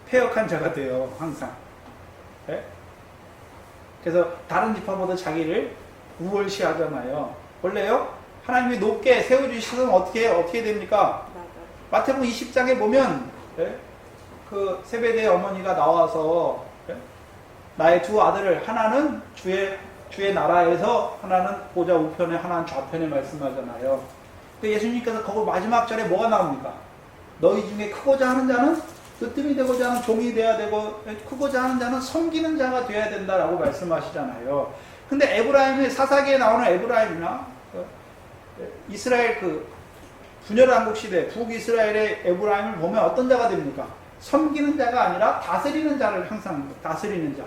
패역한 자가 돼요. 항상. 네? 그래서 다른 지파보다 자기를 우월시하잖아요. 원래요? 하나님이 높게 세워주시면 어떻게 됩니까? 마태복음 20장에 보면 네? 그 세베대의 어머니가 나와서 네? 나의 두 아들을 하나는 주의 나라에서 하나는 보좌 우편에 하나는 좌편에 말씀하잖아요. 예수님께서 거기 마지막 절에 뭐가 나옵니까? 너희 중에 크고자 하는 자는 으뜸이 되고자 하는 종이 되어야 되고 크고자 하는 자는 섬기는 자가 되어야 된다라고 말씀하시잖아요. 근데 에브라임의 사사기에 나오는 에브라임이나 이스라엘 그 분열왕국 시대 북이스라엘의 에브라임을 보면 어떤 자가 됩니까? 섬기는 자가 아니라 다스리는 자를 항상 다스리는 자.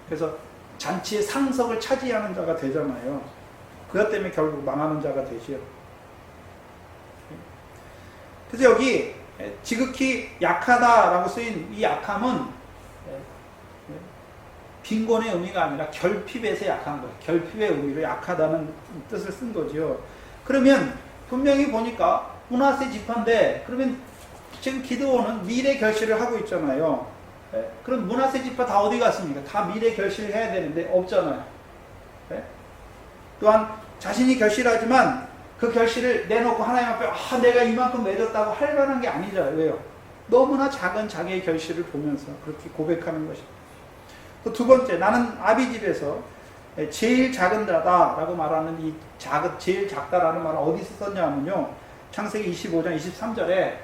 그래서 잔치의 상석을 차지하는 자가 되잖아요. 그것 때문에 결국 망하는 자가 되죠. 그래서 여기 지극히 약하다라고 쓰인 이 약함은 빈곤의 의미가 아니라 결핍에서 약한 거예요. 결핍의 의미로 약하다는 뜻을 쓴 거죠. 그러면 분명히 보니까 므낫세 지파인데 그러면 지금 기드온은 미래 결실을 하고 있잖아요. 그럼 므낫세 지파 다 어디 갔습니까? 다 미래 결실을 해야 되는데 없잖아요. 또한 자신이 결실하지만 그 결실을 내놓고 하나님 앞에 내가 이만큼 맺었다고 할 만한 게 아니잖아요. 왜요? 너무나 작은 자기의 결실을 보면서 그렇게 고백하는 것입니다. 또 두 번째, 나는 아비 집에서 제일 작은 자다라고 말하는 이 제일 작다라는 말은 어디서 썼냐면요. 창세기 25장 23절에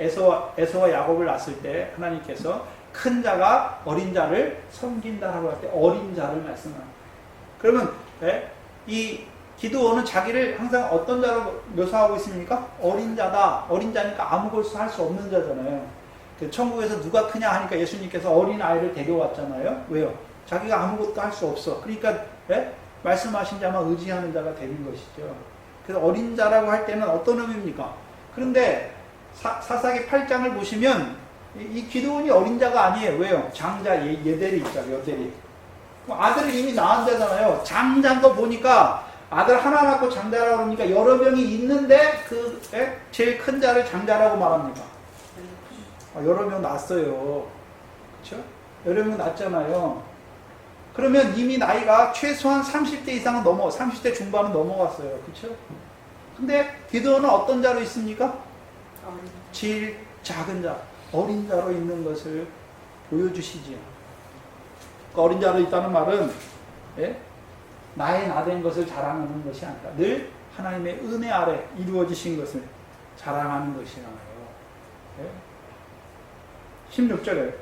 에서와 야곱을 낳았을 때 하나님께서 큰 자가 어린 자를 섬긴다라고 할 때 어린 자를 말씀합니다. 그러면 이 기드온은 자기를 항상 어떤 자로 묘사하고 있습니까? 어린 자다. 어린 자니까 아무것도 할 수 없는 자잖아요. 천국에서 누가 크냐 하니까 예수님께서 어린 아이를 데려왔잖아요. 왜요? 자기가 아무것도 할 수 없어. 그러니까 말씀하신 자만 의지하는 자가 되는 것이죠. 그래서 어린 자라고 할 때는 어떤 의미입니까? 그런데 사사기 8장을 보시면 이 기드온이 어린 자가 아니에요. 왜요? 장자 예델이 있잖아요. 여델이. 아들을 이미 낳은 자잖아요. 장자인 거 보니까 아들 하나 낳고 장자라고 그러니까 여러 명이 있는데 그 제일 큰 자를 장자라고 말합니다. 여러 명 낳았어요. 그렇죠? 여러 명 낳았잖아요. 그러면 이미 나이가 최소한 30대 이상은 30대 중반은 넘어갔어요. 그렇죠? 근데 기드온은 어떤 자로 있습니까? 제일 작은 자, 어린 자로 있는 것을 보여주시지요. 그러니까 어린 자로 있다는 말은 나의 나된 것을 자랑하는 것이 아니라 늘 하나님의 은혜 아래 이루어지신 것을 자랑하는 것이잖아요. 16절에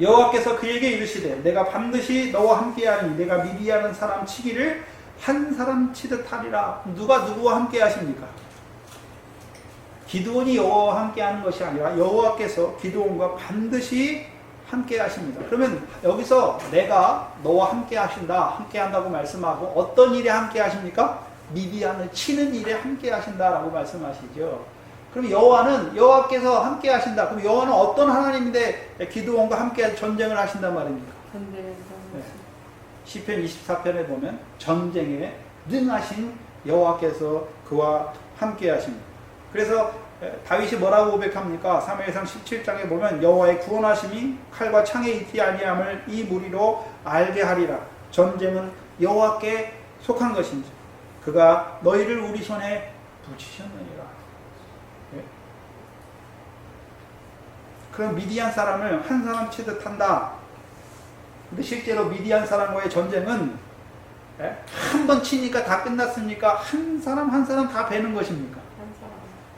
여호와께서 그에게 이르시되 내가 반드시 너와 함께하니 내가 미디안 사람 치기를 한 사람 치듯 하리라. 누가 누구와 함께 하십니까? 기드온이 여호와와 함께하는 것이 아니라 여호와께서 기드온과 반드시 함께 하십니다. 그러면 여기서 내가 너와 함께 하신다, 함께 한다고 말씀하고 어떤 일에 함께 하십니까? 미디안을 치는 일에 함께 하신다라고 말씀하시죠. 그럼 여호와께서 함께 하신다. 그럼 여호와는 어떤 하나님인데 기드온과 함께 전쟁을 하신단 말입니까? 시편 24편에 보면 전쟁에 능하신 여호와께서 그와 함께 하십니다. 그래서 다윗이 뭐라고 고백합니까? 사무엘상 17장에 보면 여호와의 구원하심이 칼과 창에 있지 아니함을 이 무리로 알게 하리라. 전쟁은 여호와께 속한 것인지 그가 너희를 우리 손에 붙이셨느니라. 그럼 미디안 사람을 한 사람 치듯 한다. 근데 실제로 미디안 사람과의 전쟁은 한 번 치니까 다 끝났습니까? 한 사람 한 사람 다 베는 것입니까?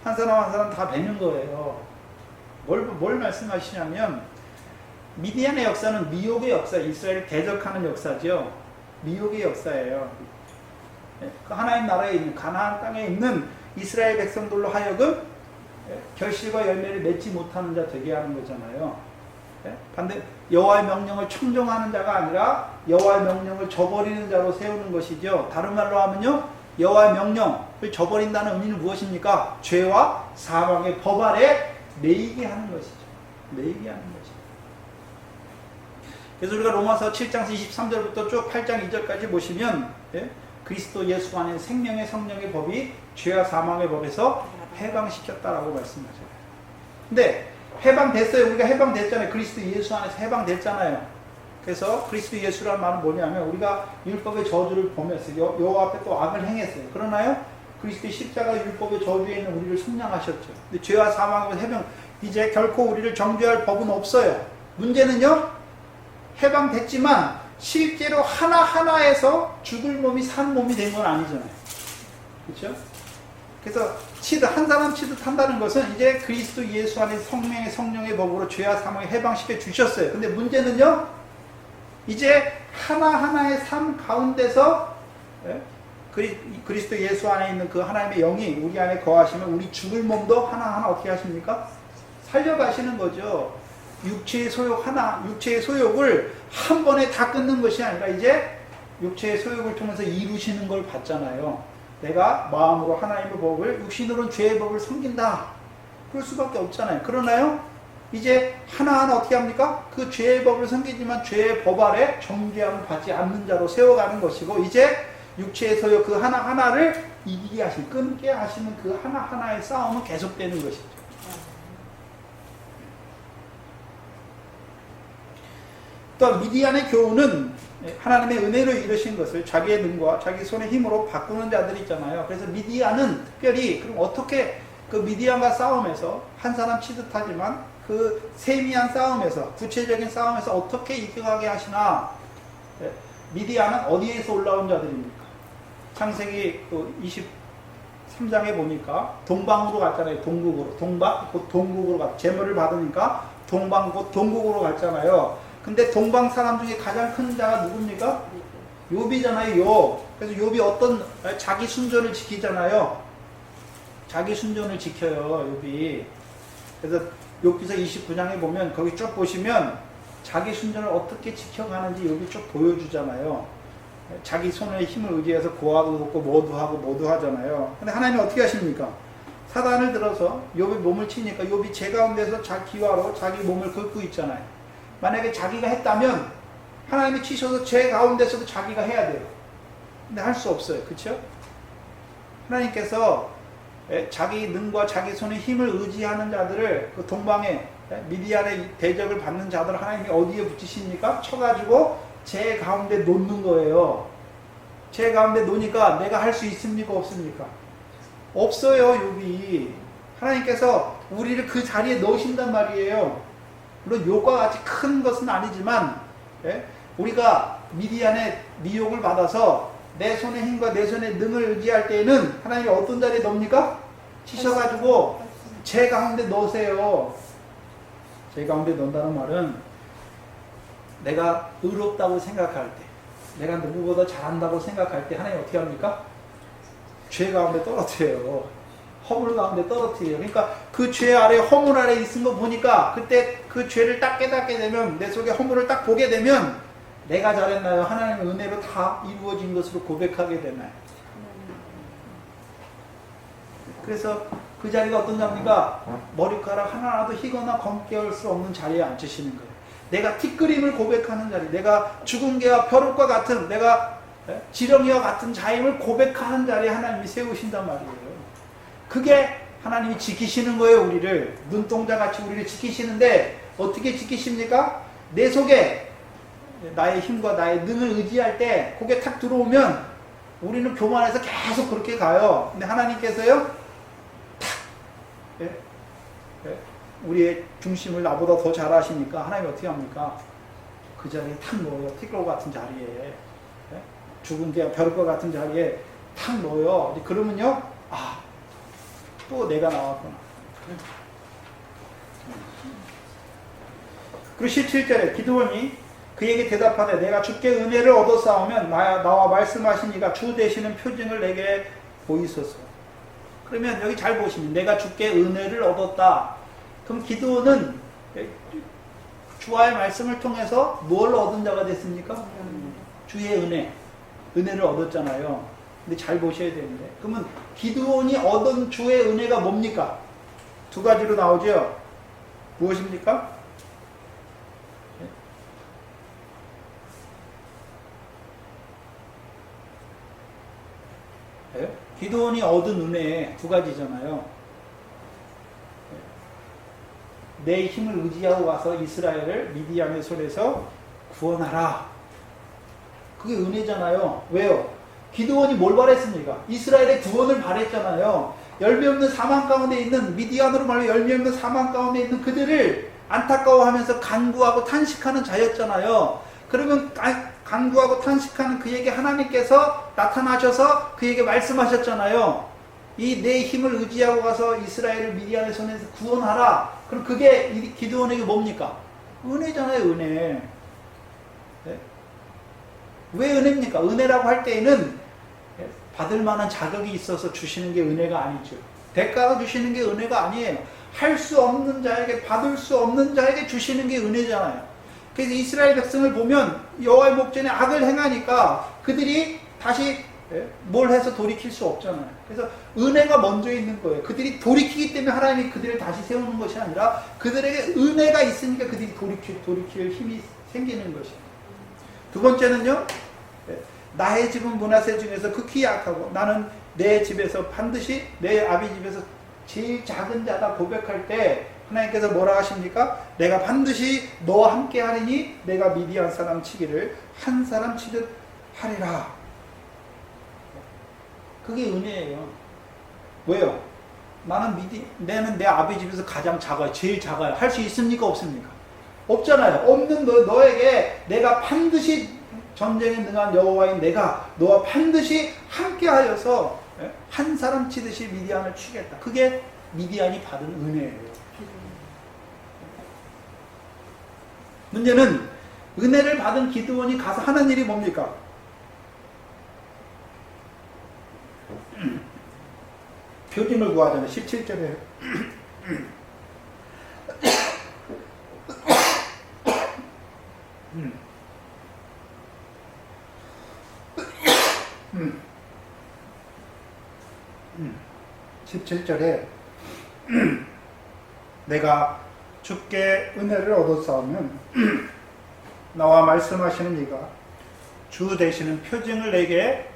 한 사람 한 사람 다 베는 거예요. 뭘 말씀하시냐면 미디안의 역사는 미혹의 역사, 이스라엘을 대적하는 역사죠. 미혹의 역사예요. 하나님 나라에 있는 가나안 땅에 있는 이스라엘 백성들로 하여금 결실과 열매를 맺지 못하는 자 되게 하는 거잖아요. 반대 여호와의 명령을 청종하는 자가 아니라 여호와의 명령을 저버리는 자로 세우는 것이죠. 다른 말로 하면요, 여호와의 명령을 저버린다는 의미는 무엇입니까? 죄와 사망의 법 아래 매이게 하는 것이죠. 매이게 하는 것이죠. 그래서 우리가 로마서 7장 23절부터 쭉 8장 2절까지 보시면 그리스도 예수 안에 생명의 성령의 법이 죄와 사망의 법에서 해방시켰다라고 말씀하죠. 근데 해방됐어요. 우리가 해방됐잖아요. 그리스도 예수 안에서 해방됐잖아요. 그래서 그리스도 예수라는 말은 뭐냐면 우리가 율법의 저주를 범했어요. 여호와 앞에 또 악을 행했어요. 그러나요? 그리스도의 십자가 율법의 저주에 있는 우리를 속량하셨죠. 근데 죄와 사망의 해방, 이제 결코 우리를 정죄할 법은 없어요. 문제는요, 해방됐지만 실제로 하나하나에서 죽을 몸이 산 몸이 된 건 아니잖아요. 그렇죠? 그래서 한 사람 치듯한다는 것은 이제 그리스도 예수 안에 성령의 법으로 죄와 사망을 해방시켜 주셨어요. 근데 문제는요, 이제 하나하나의 삶 가운데서 그리스도 예수 안에 있는 그 하나님의 영이 우리 안에 거하시면 우리 죽을 몸도 하나하나 어떻게 하십니까? 살려가시는 거죠. 육체의 소욕을 한 번에 다 끊는 것이 아니라 이제 육체의 소욕을 통해서 이루시는 걸 봤잖아요. 내가 마음으로 하나님의 법을, 육신으로는 죄의 법을 섬긴다. 그럴 수밖에 없잖아요. 그러나요? 이제 하나하나 어떻게 합니까? 그 죄의 법을 섬기지만 죄의 법 아래 정죄함을 받지 않는 자로 세워가는 것이고, 이제 육체의 소욕 그 하나하나를 이기게 하시는, 끊게 하시는 그 하나하나의 싸움은 계속되는 것이죠. 또 미디안의 교훈은 하나님의 은혜로 이루신 것을 자기의 능과 자기 손의 힘으로 바꾸는 자들이 있잖아요. 그래서 미디안은 특별히 그럼 어떻게 그 미디안과 싸움에서 한 사람 치듯하지만 그 세미한 싸움에서, 구체적인 싸움에서 어떻게 이겨가게 하시나. 미디안은 어디에서 올라온 자들입니까? 창세기 23장에 보니까 동방으로 갔잖아요. 동국으로. 동방 곧 동국으로 갔. 제물을 받으니까 동방 곧 동국으로 갔잖아요. 근데 동방 사람 중에 가장 큰 자가 누굽니까? 욥이잖아요. 욥. 그래서 욥이 어떤 자기 순전을 지키잖아요. 자기 순전을 지켜요. 욥이. 그래서 욥기서 29장에 보면 거기 쭉 보시면 자기 순전을 어떻게 지켜가는지 욥이 쭉 보여주잖아요. 자기 손의 힘을 의지해서 고아도 돕고 뭐도 하고 뭐도 하잖아요. 근데 하나님이 어떻게 하십니까? 사단을 들어서 욥의 몸을 치니까 욥이 제 가운데서 기와로 자기 몸을 긁고 있잖아요. 만약에 자기가 했다면 하나님이 치셔서 제 가운데서도 자기가 해야 돼요. 근데 할 수 없어요. 그렇죠? 하나님께서 자기 능과 자기 손의 힘을 의지하는 자들을 그 동방에 미디안의 대적을 받는 자들을 하나님이 어디에 붙이십니까? 쳐가지고 제 가운데 놓는 거예요. 제 가운데 놓으니까 내가 할 수 있습니까? 없습니까? 없어요. 욥이. 하나님께서 우리를 그 자리에 넣으신단 말이에요. 물론 욥과 같이 큰 것은 아니지만 우리가 미디안의 미혹을 받아서 내 손의 힘과 내 손의 능을 의지할 때에는 하나님이 어떤 자리에 넣습니까? 치셔가지고 제 가운데 넣으세요. 제 가운데 넣는다는 말은 내가 의롭다고 생각할 때, 내가 누구보다 잘한다고 생각할 때 하나님 어떻게 합니까? 죄 가운데 떨어뜨려요. 허물 가운데 떨어뜨려요. 그러니까 그 죄 아래, 허물 아래 있은 거 보니까 그때 그 죄를 딱 깨닫게 되면, 내 속에 허물을 딱 보게 되면 내가 잘했나요? 하나님의 은혜로 다 이루어진 것으로 고백하게 되나요? 그래서 그 자리가 어떤 자입니까? 머리카락 하나라도 희거나 검게 할 수 없는 자리에 앉으시는 거예요. 내가 티끌임을 고백하는 자리, 내가 죽은 개와 벼룩과 같은, 내가 지렁이와 같은 자임을 고백하는 자리에 하나님이 세우신단 말이에요. 그게 하나님이 지키시는 거예요. 우리를 눈동자같이 우리를 지키시는데 어떻게 지키십니까? 내 속에 나의 힘과 나의 능을 의지할 때 그게 탁 들어오면 우리는 교만해서 계속 그렇게 가요. 근데 하나님께서요 우리의 중심을 나보다 더 잘 아시니까 하나님이 어떻게 합니까? 그 자리에 탁 놓아요. 티끌 같은 자리에, 죽은 개 벼룩과 같은 자리에 탁 놓아요. 그러면요, 또 내가 나왔구나. 그리고 17절에 기드온이 그에게 대답하되 내가 주께 은혜를 얻었사오면 나와 말씀하시니가 주 되시는 표징을 내게 보이소서. 그러면 여기 잘 보시면 내가 주께 은혜를 얻었다. 그럼 기드온은 주와의 말씀을 통해서 뭘 얻은 자가 됐습니까? 주의 은혜를 얻었잖아요. 근데 잘 보셔야 되는데. 그러면 기드온이 얻은 주의 은혜가 뭡니까? 두 가지로 나오죠. 무엇입니까? 네? 기드온이 얻은 은혜 두 가지잖아요. 내 힘을 의지하고 와서 이스라엘을 미디안의 손에서 구원하라. 그게 은혜잖아요. 왜요? 기드온이 뭘 바랬습니까? 이스라엘의 구원을 바랬잖아요. 열매 없는 사망 가운데 있는, 미디안으로 말하면 열매 없는 사망 가운데 있는 그들을 안타까워하면서 간구하고 탄식하는 자였잖아요. 그러면 간구하고 탄식하는 그에게 하나님께서 나타나셔서 그에게 말씀하셨잖아요. 이 내 힘을 의지하고 가서 이스라엘을 미디안의 손에서 구원하라. 그럼 그게 기드온에게 뭡니까? 은혜잖아요, 은혜. 네? 왜 은혜입니까? 은혜라고 할 때에는 받을 만한 자격이 있어서 주시는 게 은혜가 아니죠. 대가가 주시는 게 은혜가 아니에요. 할 수 없는 자에게, 받을 수 없는 자에게 주시는 게 은혜잖아요. 그래서 이스라엘 백성을 보면 여호와의 목전에 악을 행하니까 그들이 다시 뭘 해서 돌이킬 수 없잖아요. 그래서 은혜가 먼저 있는 거예요. 그들이 돌이키기 때문에 하나님이 그들을 다시 세우는 것이 아니라 그들에게 은혜가 있으니까 그들이 돌이킬 힘이 생기는 것이에요. 두 번째는요, 나의 집은 므낫세 중에서 극히 약하고 나는 내 집에서 반드시 내 아비 집에서 제일 작은 자다 고백할 때 하나님께서 뭐라 하십니까? 내가 반드시 너와 함께 하리니 내가 미디안 사람 치기를 한 사람 치듯 하리라. 그게 은혜예요. 왜요? 내는 내 아비 집에서 가장 작아요. 제일 작아요. 할 수 있습니까? 없습니까? 없잖아요. 없는 너에게 내가 반드시 전쟁에 능한 여호와인 내가 너와 반드시 함께하여서 한 사람 치듯이 미디안을 치겠다. 그게 미디안이 받은 은혜예요. 문제는 은혜를 받은 기드온이 가서 하는 일이 뭡니까? 표징을 구하잖아요. 17절에 내가 주께 은혜를 얻었사오면 나와 말씀하시는 이가 주 되시는 표징을 내게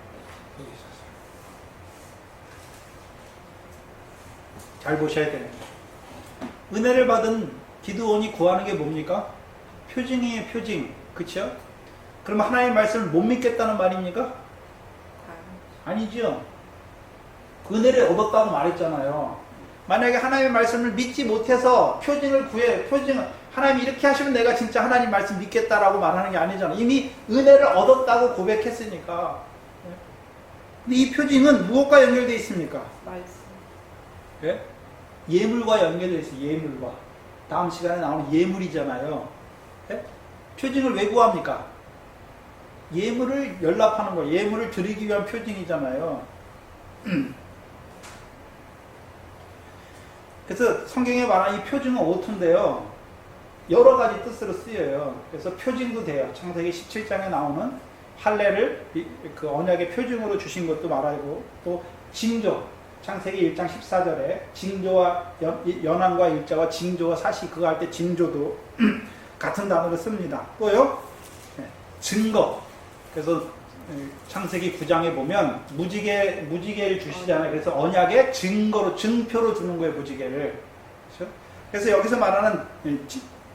잘 보셔야 됩니다. 은혜를 받은 기드온이 구하는 게 뭡니까? 표징이에요, 표징. 그쵸? 그럼 하나님의 말씀을 못 믿겠다는 말입니까? 아니죠. 은혜를 얻었다고 말했잖아요. 만약에 하나님의 말씀을 믿지 못해서 표징을 구해, 하나님이 이렇게 하시면 내가 진짜 하나님 말씀 믿겠다라고 말하는 게 아니잖아요. 이미 은혜를 얻었다고 고백했으니까. 근데 이 표징은 무엇과 연결되어 있습니까? 말씀. 예? 예물과 연결되어 있어요. 예물과. 다음 시간에 나오는 예물이잖아요. 예? 표징을 왜 구합니까? 예물을 연락하는 거예요. 예물을 드리기 위한 표징이잖아요. 그래서 성경에 말하는 이 표징은 오토인데요. 여러 가지 뜻으로 쓰여요. 그래서 표징도 돼요. 창세기 17장에 나오는 할례를 그 언약의 표징으로 주신 것도 말하고, 또 징조, 창세기 1장 14절에 징조와 연한과 일자와 징조와 사시 그거 할 때 징조도 같은 단어를 씁니다. 또요, 증거. 그래서 창세기 9장에 보면 무지개를 주시잖아요. 그래서 언약의 증거로, 증표로 주는 거예요, 무지개를. 그렇죠? 그래서 여기서 말하는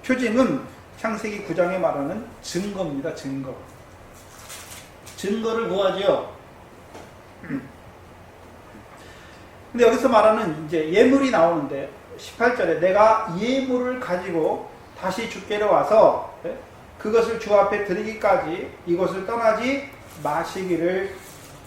표징은 창세기 9장에 말하는 증거입니다, 증거. 증거를 구하죠. 근데 여기서 말하는 이제 예물이 나오는데 18절에 내가 예물을 가지고 다시 주께로 와서 그것을 주 앞에 드리기까지 이곳을 떠나지 마시기를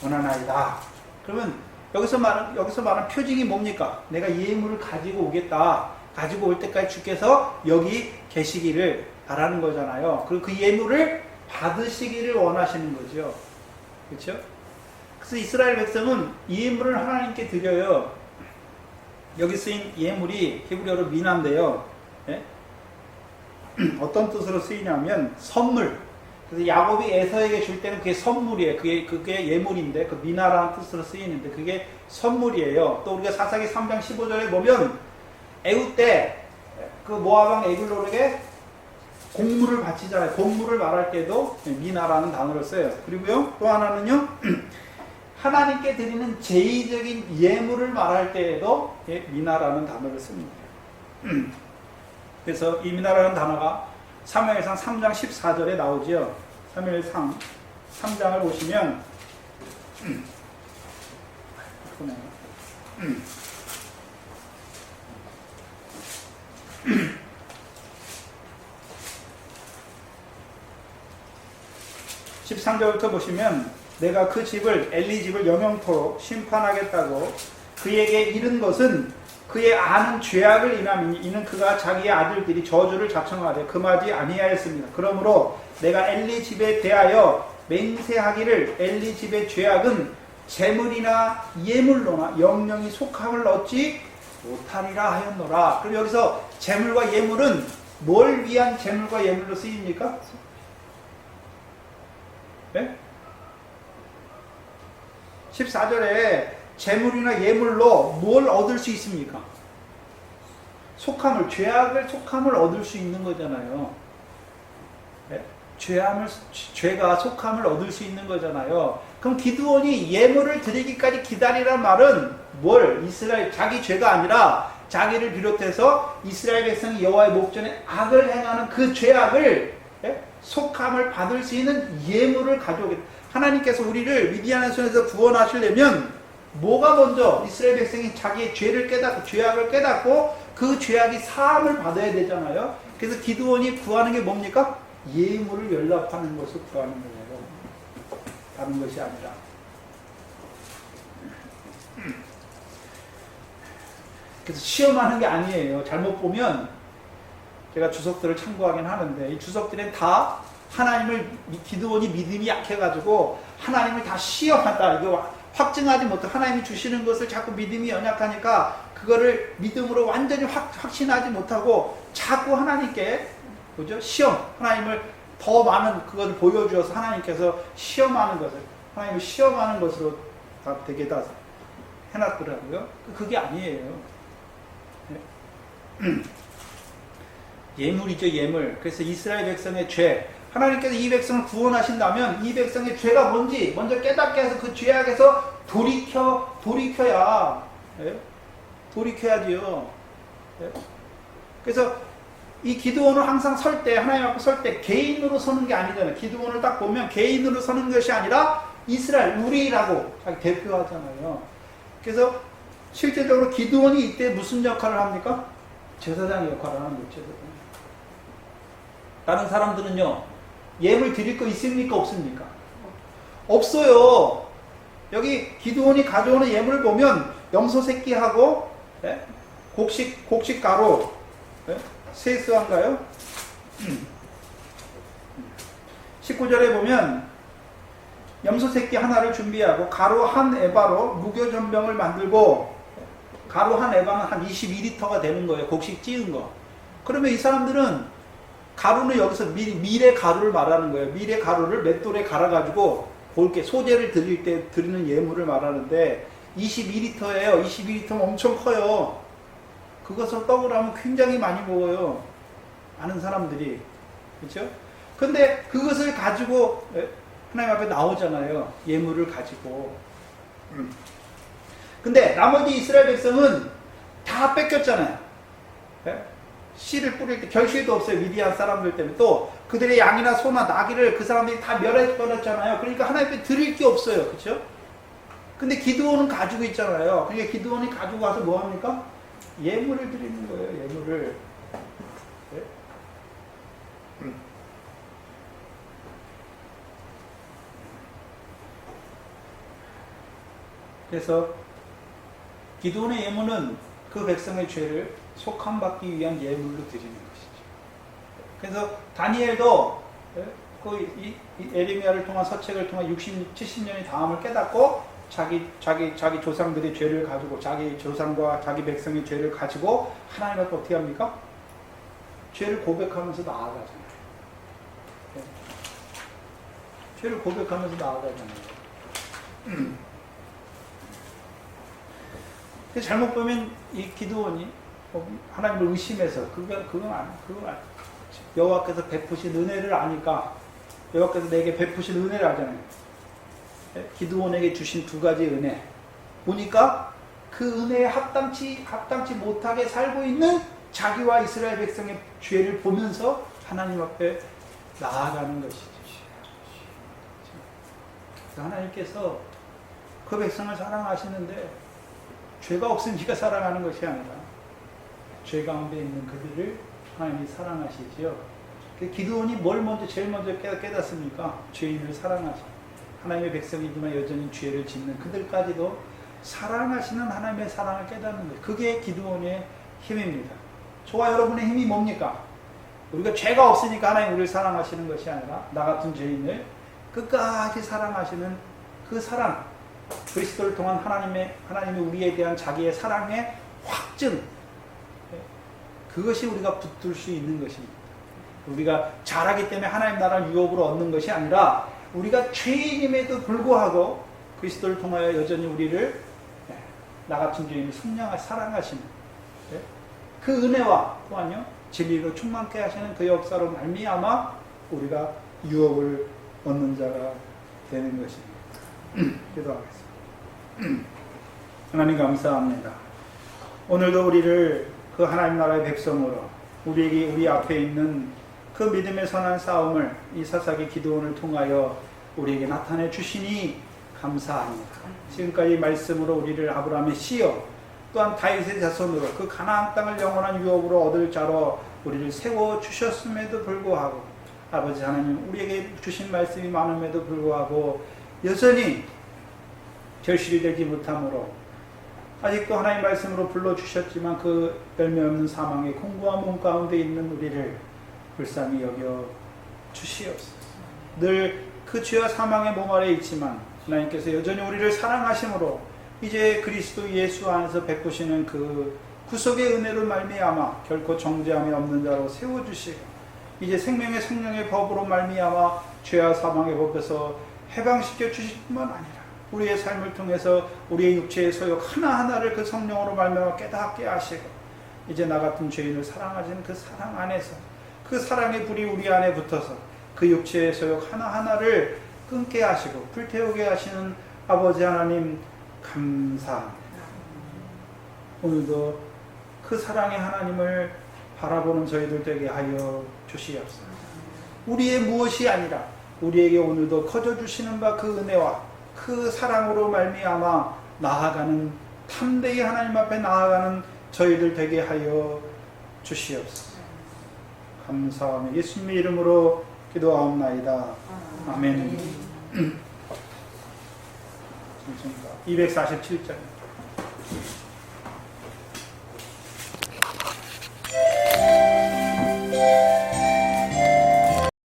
원하나이다. 그러면 여기서 말하는 표징이 뭡니까? 내가 예물을 가지고 오겠다. 가지고 올 때까지 주께서 여기 계시기를 바라는 거잖아요. 그리고 그 예물을 받으시기를 원하시는 거죠. 그렇죠? 그래서 이스라엘 백성은 예물을 하나님께 드려요. 여기 쓰인 예물이 히브리어로 미나인데요. 예? 어떤 뜻으로 쓰이냐면 선물, 그래서 야곱이 에서에게 줄 때는 그게 선물이에요. 그게 예물인데, 그 미나라는 뜻으로 쓰이는데, 그게 선물이에요. 또 우리가 사사기 3장 15절에 보면, 애굽 때, 그 모압왕 에글론에게 곡물을 바치잖아요. 곡물을 말할 때도 미나라는 단어를 써요. 그리고요, 또 하나는요, 하나님께 드리는 제의적인 예물을 말할 때에도 미나라는 단어를 씁니다. 그래서 이 미나라는 단어가 사무엘상 3장 14절에 나오지요. 사무엘상 3장을 보시면 13절부터 보시면 내가 그 집을 엘리 집을 영영토록 심판하겠다고 그에게 이른 것은 그의 아는 죄악을 인함이니 이는 그가 자기의 아들들이 저주를 자청하되 금하지 아니하였습니다. 그러므로 내가 엘리 집에 대하여 맹세하기를 엘리 집의 죄악은 재물이나 예물로나 영영이 속함을 얻지 못하리라 하였노라. 그럼 여기서 재물과 예물은 뭘 위한 재물과 예물로 쓰입니까? 네? 14절에 재물이나 예물로 뭘 얻을 수 있습니까? 속함을, 속함을 얻을 수 있는 거잖아요. 네? 죄가 속함을 얻을 수 있는 거잖아요. 그럼 기드온이 예물을 드리기까지 기다리란 말은 이스라엘, 자기 죄가 아니라 자기를 비롯해서 이스라엘 백성이 여호와의 목전에 악을 행하는 그 죄악을, 속함을 받을 수 있는 예물을 가져오겠다. 하나님께서 우리를 미디안의 손에서 구원하시려면 뭐가 먼저 이스라엘 백성이 자기의 죄를 깨닫고 죄악을 깨닫고 그 죄악이 사함을 받아야 되잖아요. 그래서 기드온이 구하는 게 뭡니까? 예물을 연락하는 것을 구하는 거예요. 다른 것이 아니라. 그래서 시험하는 게 아니에요. 잘못 보면 제가 주석들을 참고하긴 하는데 이 주석들은 다 기드온이 믿음이 약해가지고 하나님을 다 시험한다. 이거 확증하지 못하고 하나님이 주시는 것을 자꾸 믿음이 연약하니까 그거를 믿음으로 완전히 확신하지 못하고 자꾸 하나님께 시험, 하나님을 더 많은 그것을 보여주어서 하나님께서 하나님을 시험하는 것으로 되게 다 해놨더라고요. 그게 아니에요. 예물이죠, 예물. 그래서 이스라엘 백성의 죄, 하나님께서 이 백성을 구원하신다면 이 백성의 죄가 뭔지 먼저 깨닫게 해서 그 죄악에서 돌이켜야지요. 그래서 이 기드온을 항상 하나님 앞에 설 때 개인으로 서는 게 아니잖아요. 기드온을 딱 보면 개인으로 서는 것이 아니라 이스라엘, 우리라고 자기 대표하잖아요. 그래서 실제적으로 기드온이 이때 무슨 역할을 합니까? 제사장 역할을 하는 거죠. 다른 사람들은요, 예물 드릴 거 있습니까? 없습니까? 없어요. 여기 기드온이 가져오는 예물을 보면 염소 새끼하고 곡식 가루, 세수한가요? 19절에 보면 염소 새끼 하나를 준비하고 가루 한 에바로 무교전병을 만들고 가루 한 에바는 한 22리터가 되는 거예요. 곡식 찌은 거. 그러면 이 사람들은 가루는 여기서 밀의 가루를 말하는 거예요. 밀의 가루를 맷돌에 갈아가지고 볼게 소재를 드릴 때 드리는 예물을 말하는데 22리터예요. 22리터면 엄청 커요. 그것을 떡을 하면 굉장히 많이 먹어요. 아는 사람들이. 그렇죠? 근데 그것을 가지고 하나님 앞에 나오잖아요. 예물을 가지고. 근데 나머지 이스라엘 백성은 다 뺏겼잖아요. 씨를 뿌릴 때 결실도 없어요. 미디안 사람들 때문에. 또 그들의 양이나 소나 나귀를 그 사람들이 다 멸해버렸잖아요. 그러니까 하나님 앞에 드릴 게 없어요. 그렇죠? 근데 기드온은 가지고 있잖아요. 그러니까 기드온이 가지고 와서 뭐 합니까? 예물을 드리는 거예요. 예물을. 그래서 기드온의 예물은 그 백성의 죄를 속함받기 위한 예물로 드리는 것이죠. 그래서 다니엘도 그 에레미야를 통한 서책을 통한 70년이 다음을 깨닫고 자기 조상들의 죄를 가지고 자기 조상과 자기 백성의 죄를 가지고 하나님 앞에 어떻게 합니까? 죄를 고백하면서 나아가잖아요. 죄를 고백하면서 나아가잖아요. 잘못 보면 이 기도원이 하나님을 의심해서 그건 아니. 여호와께서 베푸신 은혜를 아니까 여호와께서 내게 베푸신 은혜를 알잖아요. 기드온에게 주신 두 가지 은혜 보니까 그 은혜에 합당치 못하게 살고 있는 자기와 이스라엘 백성의 죄를 보면서 하나님 앞에 나아가는 것이죠. 하나님께서 그 백성을 사랑하시는데 죄가 없으니까 사랑하는 것이 아니라 죄 가운데 있는 그들을 하나님이 사랑하시지요. 기드온이 뭘 제일 먼저 깨닫습니까? 죄인을 사랑하시. 하나님의 백성이지만 여전히 죄를 짓는 그들까지도 사랑하시는 하나님의 사랑을 깨닫는 것. 그게 기드온의 힘입니다. 저와 여러분의 힘이 뭡니까? 우리가 죄가 없으니까 하나님 우리를 사랑하시는 것이 아니라 나 같은 죄인을 끝까지 사랑하시는 그 사랑. 그리스도를 통한 하나님이 우리에 대한 자기의 사랑의 확증. 그것이 우리가 붙들 수 있는 것입니다. 우리가 잘하기 때문에 하나님 나라를 유업으로 얻는 것이 아니라 우리가 죄인임에도 불구하고 그리스도를 통하여 여전히 우리를 나 같은 죄인을 사랑하시는 그 은혜와 또한요 진리로 충만케 하시는 그 역사로 말미암아 우리가 유업을 얻는 자가 되는 것입니다. 기도하겠습니다. 하나님 감사합니다. 오늘도 우리를 그 하나님 나라의 백성으로 우리 앞에 있는 그 믿음의 선한 싸움을 이 사사기 기도원을 통하여 우리에게 나타내 주시니 감사합니다. 지금까지 말씀으로 우리를 아브라함의 씨여 또한 다윗의 자손으로 그 가나안 땅을 영원한 유업으로 얻을 자로 우리를 세워 주셨음에도 불구하고 아버지 하나님 우리에게 주신 말씀이 많음에도 불구하고 여전히 결실이 되지 못함으로 아직도 하나님 말씀으로 불러주셨지만 그 열매 없는 사망의 공고한 몸 가운데 있는 우리를 불쌍히 여겨 주시옵소서. 늘 그 죄와 사망의 몸 아래 있지만 하나님께서 여전히 우리를 사랑하심으로 이제 그리스도 예수 안에서 베푸시는 그 구속의 은혜로 말미암아 결코 정죄함이 없는 자로 세워주시고 이제 생명의 성령의 법으로 말미암아 죄와 사망의 법에서 해방시켜 주실 뿐만 아니라 우리의 삶을 통해서 우리의 육체의 소욕 하나하나를 그 성령으로 말미암아 깨닫게 하시고 이제 나 같은 죄인을 사랑하시는 그 사랑 안에서 그 사랑의 불이 우리 안에 붙어서 그 육체의 소욕 하나하나를 끊게 하시고 불태우게 하시는 아버지 하나님 감사합니다. 오늘도 그 사랑의 하나님을 바라보는 저희들 되게 하여 주시옵소서. 우리의 무엇이 아니라 우리에게 오늘도 커져 주시는 바 그 은혜와 그 사랑으로 말미암아 나아가는 탐대히 하나님 앞에 나아가는 저희들 되게 하여 주시옵소서. 감사하며 예수님의 이름으로 기도하옵나이다. 아멘. 247장